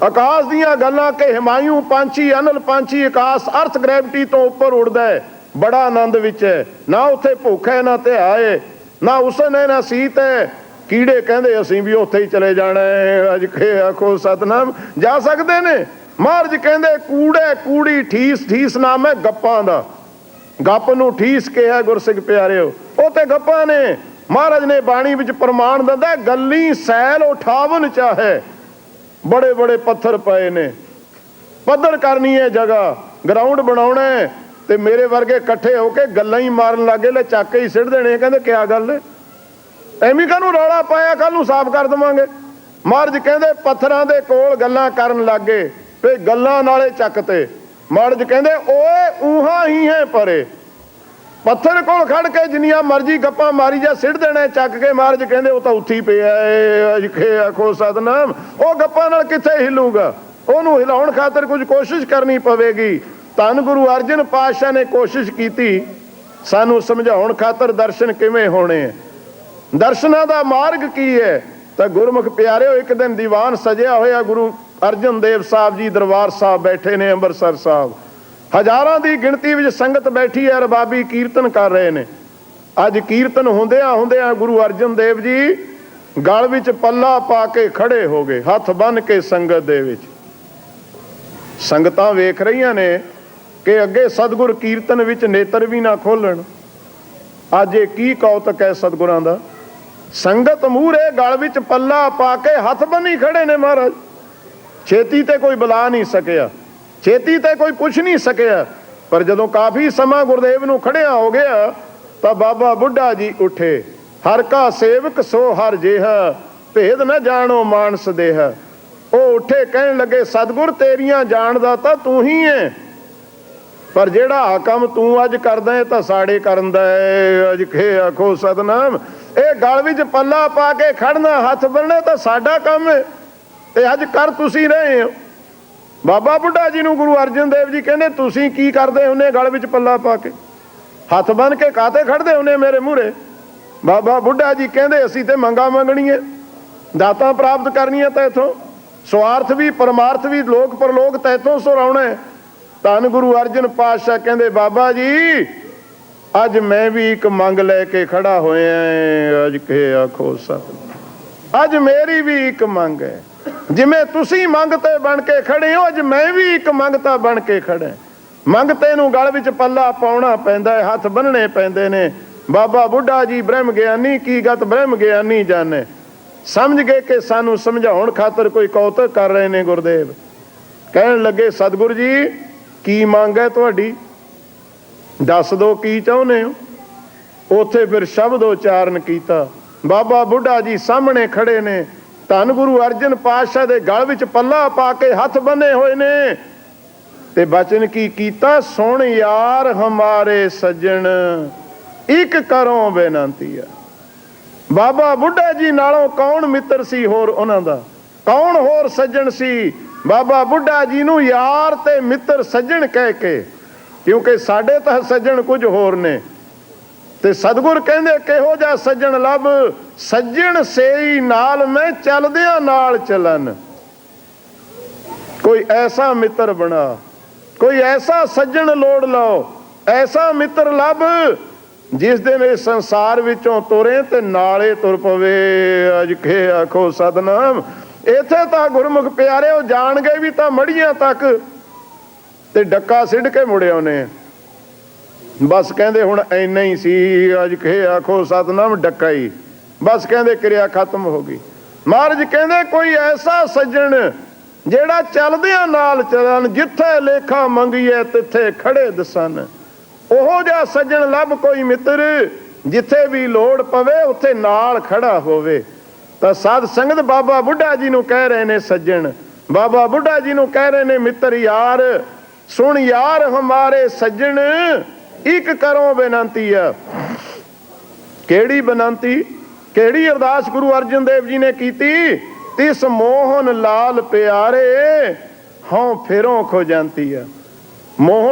ਆਕਾਸ਼ ਦੀਆਂ ਗੱਲਾਂ ਕਿ ਹਿਮਾਯੂ ਪੰਛੀ, ਅਨਲ ਪੰਛੀ ਆਕਾਸ਼ ਅਰਥ ਗ੍ਰੈਵਿਟੀ ਤੋਂ ਉੱਪਰ ਉੱਡਦਾ ਹੈ, ਬੜਾ ਆਨੰਦ ਵਿੱਚ ਹੈ। ਨਾ ਉੱਥੇ ਭੁੱਖ ਹੈ, ਨਾ ਧਿਆ ਹੈ, ਨਾ ਉਸਨ ਹੈ, ਨਾ ਸੀਤ ਹੈ। ਕੀੜੇ ਕਹਿੰਦੇ ਅਸੀਂ ਵੀ ਉੱਥੇ ਹੀ ਚਲੇ ਜਾਣਾ ਹੈ। ਅੱਜ ਖੇ ਆਖੋ ਸਤਨਾਮ, ਜਾ ਸਕਦੇ ਨੇ। ਮਹਾਰਾਜ ਕਹਿੰਦੇ ਕੂੜੇ ਕੂੜੀ ਠੀਸ। ਠੀਸ ਨਾਮ ਹੈ ਗੱਪਾਂ ਦਾ, ਗੱਪ ਨੂੰ ਠੀਸ ਕਿਹਾ ਗੁਰਸਿੱਖ ਪਿਆਰਿਓ, ਉਹ ਤੇ ਗੱਪਾਂ ਨੇ। ਮਹਾਰਾਜ ਨੇ ਬਾਣੀ ਵਿੱਚ ਪ੍ਰਮਾਣ ਦਿੰਦਾ, ਗੱਲੀ ਸੈਲ ਉਠਾਵਨ ਚਾਹੇ, ਬੜੇ ਬੜੇ ਪੱਥਰ ਪਏ ਨੇ, ਪੱਧਰ ਕਰਨੀ ਹੈ ਜਗ੍ਹਾ, ਗਰਾਊਂਡ ਬਣਾਉਣਾ ਹੈ, ਤੇ ਮੇਰੇ ਵਰਗੇ ਇਕੱਠੇ ਹੋ ਕੇ ਗੱਲਾਂ ਹੀ ਮਾਰਨ ਲੱਗੇ, ਲੈ ਚੱਕ ਕੇ ਹੀ ਸਿੱਟ ਦੇਣੇ। ਕਹਿੰਦੇ ਕਿਆ ਗੱਲ ਹੈ, ਐਵੇਂ ਕਾਹਨੂੰ ਰੌਲਾ ਪਾਇਆ, ਕੱਲ ਨੂੰ ਸਾਫ਼ ਕਰ ਦੇਵਾਂਗੇ। ਮਹਾਰਾਜ ਕਹਿੰਦੇ ਪੱਥਰਾਂ ਦੇ ਕੋਲ ਗੱਲਾਂ ਕਰਨ ਲੱਗੇ ਤੇ ਗੱਲਾਂ ਨਾਲੇ ਚੱਕ ਤੇ। ਮਹਾਰਾਜ ਕਹਿੰਦੇ ਓਏ ਊਹਾਂ ਹੀ ਹੈ ਪਰੇ, ਪੱਥਰ ਕੋਲ ਖੜ ਕੇ ਜਿੰਨੀਆਂ ਮਰਜ਼ੀ ਗੱਪਾਂ ਮਾਰੀ ਜਾ, ਸਿੱਟ ਦੇਣਾ ਚੱਕ ਕੇ। ਮਹਾਰਾਜ ਕਹਿੰਦੇ ਉਹ ਤਾਂ ਉੱਥੀ ਪਿਆ ਏ। ਅਜਿਹੇ ਆਖੋ ਸਤਨਾਮ, ਉਹ ਗੱਪਾਂ ਨਾਲ ਕਿੱਥੇ ਹਿੱਲੂਗਾ, ਉਹਨੂੰ ਹਿਲਾਉਣ ਖਾਤਰ ਕੁਝ ਕੋਸ਼ਿਸ਼ ਕਰਨੀ ਪਵੇਗੀ। ਧੰਨ ਗੁਰੂ ਅਰਜਨ ਪਾਤਸ਼ਾਹ ਨੇ ਕੋਸ਼ਿਸ਼ ਕੀਤੀ ਸਾਨੂੰ ਸਮਝਾਉਣ ਖਾਤਰ ਦਰਸ਼ਨ ਕਿਵੇਂ ਹੋਣੇ, ਦਰਸ਼ਨਾਂ ਦਾ ਮਾਰਗ ਕੀ ਹੈ। ਤਾਂ ਗੁਰਮੁਖ ਪਿਆਰਿਓ, ਇੱਕ ਦਿਨ ਦੀਵਾਨ ਸਜਿਆ ਹੋਇਆ ਗੁਰੂ ਅਰਜਨ ਦੇਵ ਸਾਹਿਬ ਜੀ ਦਰਬਾਰ ਸਾਹਿਬ ਬੈਠੇ ਨੇ ਅੰਮ੍ਰਿਤਸਰ ਸਾਹਿਬ। ਹਜ਼ਾਰਾਂ ਦੀ ਗਿਣਤੀ ਵਿੱਚ ਸੰਗਤ ਬੈਠੀ ਹੈ, ਰਬਾਬੀ ਕੀਰਤਨ ਕਰ ਰਹੇ ਨੇ। ਅੱਜ ਕੀਰਤਨ ਹੁੰਦਿਆਂ ਹੁੰਦਿਆਂ ਗੁਰੂ ਅਰਜਨ ਦੇਵ ਜੀ ਗਲ ਵਿੱਚ ਪੱਲਾ ਪਾ ਕੇ ਖੜੇ ਹੋ ਗਏ, ਹੱਥ ਬੰਨ ਕੇ ਸੰਗਤ ਦੇ ਵਿੱਚ। ਸੰਗਤਾਂ ਵੇਖ ਰਹੀਆਂ ਨੇ ਕਿ ਅੱਗੇ ਸਤਿਗੁਰ ਕੀਰਤਨ ਵਿੱਚ ਨੇਤਰ ਵੀ ਨਾ ਖੋਲਣ। ਅੱਜ ਇਹ ਕੀ ਕੌਤਕ ਹੈ ਸਤਿਗੁਰਾਂ ਦਾ। ਸੰਗਤ ਮੂਹਰੇ ਗਲ ਵਿੱਚ ਪੱਲਾ ਪਾ ਕੇ ਹੱਥ ਬੰਨੀ ਖੜੇ ਨੇ ਮਹਾਰਾਜ। ਛੇਤੀ ਤੇ ਕੋਈ ਬੁਲਾ ਨਹੀਂ ਸਕਿਆ, ਛੇਤੀ ਤੇ ਕੋਈ ਪੁੱਛ ਨਹੀਂ ਸਕਿਆ। ਪਰ ਜਦੋਂ ਕਾਫੀ ਸਮਾਂ ਗੁਰਦੇਵ ਨੂੰ ਖੜਿਆ ਹੋ ਗਿਆ ਤਾਂ ਬਾਬਾ ਬੁੱਢਾ ਜੀ ਉੱਠੇ। ਹਰ ਕਾ ਸੇਵਕ ਸੋ ਹਰ ਜਿਹਾ, ਭੇਦ ਨਾ ਜਾਣੋ ਮਾਨਸ ਦੇਹ। ਉਹ ਉੱਠੇ, ਕਹਿਣ ਲੱਗੇ ਸਤਿਗੁਰ ਤੇਰੀਆਂ ਜਾਣਦਾ ਤਾਂ ਤੂੰ ਹੀ ਹੈ, ਪਰ ਜਿਹੜਾ ਕੰਮ ਤੂੰ ਅੱਜ ਕਰਦਾ ਹੈ ਤਾਂ ਸਾਡੇ ਕਰਨ ਦਾ ਹੈ। ਅੱਜ ਖੇ ਆਖੋ ਸਤਨਾਮ। ਇਹ ਗਲ ਵਿੱਚ ਪੱਲਾ ਪਾ ਕੇ ਖੜਨਾ, ਹੱਥ ਬੰਨਣਾ ਤਾਂ ਸਾਡਾ ਕੰਮ ਹੈ, ਤੇ ਅੱਜ ਕਰ ਤੁਸੀਂ ਰਹੇ ਹੋ। ਬਾਬਾ ਬੁੱਢਾ ਜੀ ਨੂੰ ਗੁਰੂ ਅਰਜਨ ਦੇਵ ਜੀ ਕਹਿੰਦੇ ਤੁਸੀਂ ਕੀ ਕਰਦੇ ਹੁੰਦੇ ਗਲ ਵਿੱਚ ਪੱਲਾ ਪਾ ਕੇ, ਹੱਥ ਬੰਨ ਕੇ ਕਾਤੇ ਖੜਦੇ ਹੁੰਦੇ ਮੇਰੇ ਮੂਹਰੇ? ਬਾਬਾ ਬੁੱਢਾ ਜੀ ਕਹਿੰਦੇ ਅਸੀਂ ਤੇ ਮੰਗਾ ਮੰਗਣੀਆਂ, ਦਾਤਾਂ ਪ੍ਰਾਪਤ ਕਰਨੀਆਂ ਤੈਥੋਂ, ਸਵਾਰਥ ਵੀ ਪਰਮਾਰਥ ਵੀ ਲੋਕ ਪਰਲੋਕ ਤੈਥੋਂ ਸੁਰਾਉਣਾ। ਧੰਨ ਗੁਰੂ ਅਰਜਨ ਪਾਤਸ਼ਾਹ ਕਹਿੰਦੇ ਬਾਬਾ ਜੀ ਅੱਜ ਮੈਂ ਵੀ ਇੱਕ ਮੰਗ ਲੈ ਕੇ ਖੜਾ ਹੋਇਆ। ਅੱਜ ਕੇ ਆਖੋ ਸਤਿ, ਅੱਜ ਮੇਰੀ ਵੀ ਇੱਕ ਮੰਗ ਹੈ। ਜਿਵੇਂ ਤੁਸੀਂ ਮੰਗਤੇ ਬਣ ਕੇ ਖੜੇ ਹੋ, ਅੱਜ ਮੈਂ ਵੀ ਇੱਕ ਮੰਗਤਾ ਬਣ ਕੇ ਖੜਾ। ਮੰਗਤੇ ਨੂੰ ਗਲ ਵਿੱਚ ਪੱਲਾ ਪਾਉਣਾ ਪੈਂਦਾ ਹੈ, ਹੱਥ ਬੰਨਣੇ ਪੈਂਦੇ ਨੇ। ਬਾਬਾ ਬੁੱਢਾ ਜੀ ਬ੍ਰਹਮ ਗਿਆਨੀ ਕੀ ਗਤ ਬ੍ਰਹਮ ਗਿਆਨੀ ਜਾਣੇ, ਸਮਝ ਗਏ ਕਿ ਸਾਨੂੰ ਸਮਝਾਉਣ ਖਾਤਰ ਕੋਈ ਕੌਤਕ ਕਰ ਰਹੇ ਨੇ ਗੁਰਦੇਵ। ਕਹਿਣ ਲੱਗੇ ਸਤਿਗੁਰ ਜੀ ਕੀ ਮੰਗ ਹੈ ਤੁਹਾਡੀ, ਦੱਸ ਦੋ ਕੀ ਚਾਹੁੰਦੇ ਹੋ। ਉੱਥੇ ਫਿਰ ਸ਼ਬਦ ਉਚਾਰਨ ਕੀਤਾ। ਬਾਬਾ ਬੁੱਢਾ ਜੀ ਸਾਹਮਣੇ ਖੜੇ ਨੇ, ਧੰਨ ਗੁਰੂ ਅਰਜਨ ਪਾਤਸ਼ਾਹ ਦੇ ਗਲ ਵਿੱਚ ਪੱਲਾ ਪਾ ਕੇ ਹੱਥ ਬੰਨੇ ਹੋਏ ਨੇ, ਤੇ ਬਚਨ ਕੀ ਕੀਤਾ, ਸੁਣ ਯਾਰ ਹਮਾਰੇ ਸੱਜਣ ਇੱਕ ਕਰੋ ਬੇਨਤੀ ਆ। ਬਾਬਾ ਬੁੱਢਾ ਜੀ ਨਾਲੋਂ ਕੌਣ ਮਿੱਤਰ ਸੀ ਹੋਰ ਉਹਨਾਂ ਦਾ, ਕੌਣ ਹੋਰ ਸੱਜਣ ਸੀ? ਬਾਬਾ ਬੁੱਢਾ ਜੀ ਨੂੰ ਯਾਰ ਤੇ ਮਿੱਤਰ ਸੱਜਣ ਕਹਿ ਕੇ, ਕਿਉਂਕਿ ਸਾਡੇ ਤਾਂ ਸੱਜਣ ਕੁਝ ਹੋਰ ਨੇ। ਤੇ ਸਤਿਗੁਰ ਕਹਿੰਦੇ ਕਿਹੋ ਜਿਹਾ ਸੱਜਣ ਲੱਭ, ਸੱਜਣ ਸੇਈ ਨਾਲ ਮੈਂ ਚੱਲਦਿਆਂ ਨਾਲ ਚੱਲਣ। ਕੋਈ ਐਸਾ ਮਿੱਤਰ ਬਣਾ, ਕੋਈ ਐਸਾ ਸੱਜਣ ਲੋੜ ਲਓ, ਐਸਾ ਮਿੱਤਰ ਲੱਭ ਜਿਸ ਦਿਨ ਇਸ ਸੰਸਾਰ ਵਿੱਚੋਂ ਤੁਰੇ ਤੇ ਨਾਲੇ ਤੁਰ ਪਵੇ। ਅੱਜ ਕੇ ਆਖੋ ਸਤਨਾਮ। ਇੱਥੇ ਤਾਂ ਗੁਰਮੁਖ ਪਿਆਰਿਓ ਜਾਣ ਗਏ ਵੀ ਤਾਂ ਮੜੀਆਂ ਤੱਕ, ਤੇ ਡੱਕਾ ਸਿੱਧ ਕੇ ਮੁੜਿਆ ਉਹਨੇ। ਬਸ ਕਹਿੰਦੇ ਹੁਣ ਇੰਨਾ ਹੀ ਸੀ। ਅੱਜ ਕੇ ਆਖੋ ਸਤਨਾਮ, ਡੱਕਾ ਹੀ ਬਸ ਕਹਿੰਦੇ ਕਿਰਿਆ ਖਤਮ ਹੋ ਗਈ। ਮਹਾਰਾਜ ਕਹਿੰਦੇ ਕੋਈ ਐਸਾ ਸੱਜਣ ਜਿਹੜਾ ਚੱਲਦਿਆਂ ਨਾਲ ਚੱਲਣ, ਜਿੱਥੇ ਲੇਖਾ ਮੰਗੀਏ ਤਿੱਥੇ ਖੜੇ ਦਸਨ। ਉਹੋ ਜਿਹਾ ਸੱਜਣ ਲੱਭ ਕੋਈ ਮਿੱਤਰ, ਜਿੱਥੇ ਵੀ ਲੋੜ ਪਵੇ ਉੱਥੇ ਨਾਲ ਖੜਾ ਹੋਵੇ। ਤਾਂ ਸਾਧ ਸੰਗਤ ਬਾਬਾ ਬੁੱਢਾ ਜੀ ਨੂੰ ਕਹਿ ਰਹੇ ਨੇ ਸੱਜਣ, ਬਾਬਾ ਬੁੱਢਾ ਜੀ ਨੂੰ ਕਹਿ ਰਹੇ ਨੇ ਮਿੱਤਰ ਯਾਰ। ਸੁਣ ਯਾਰ ਹਮਾਰੇ ਸੱਜਣ ਇੱਕ ਕਰੋ ਬੇਨਤੀ ਆ। ਕਿਹੜੀ ਬੇਨਤੀ, ਕਿਹੜੀ ਅਰਦਾਸ ਗੁਰੂ ਅਰਜਨ ਦੇਵ ਜੀ ਨੇ ਕੀਤੀ? ਤਿਸ ਮੋਹਨ ਲਾਲ ਪਿਆਰੇ ਹਉ ਫੇਰੋਂ ਖੋ ਜਾਂਦੀ ਆ। ਮੋਹਨ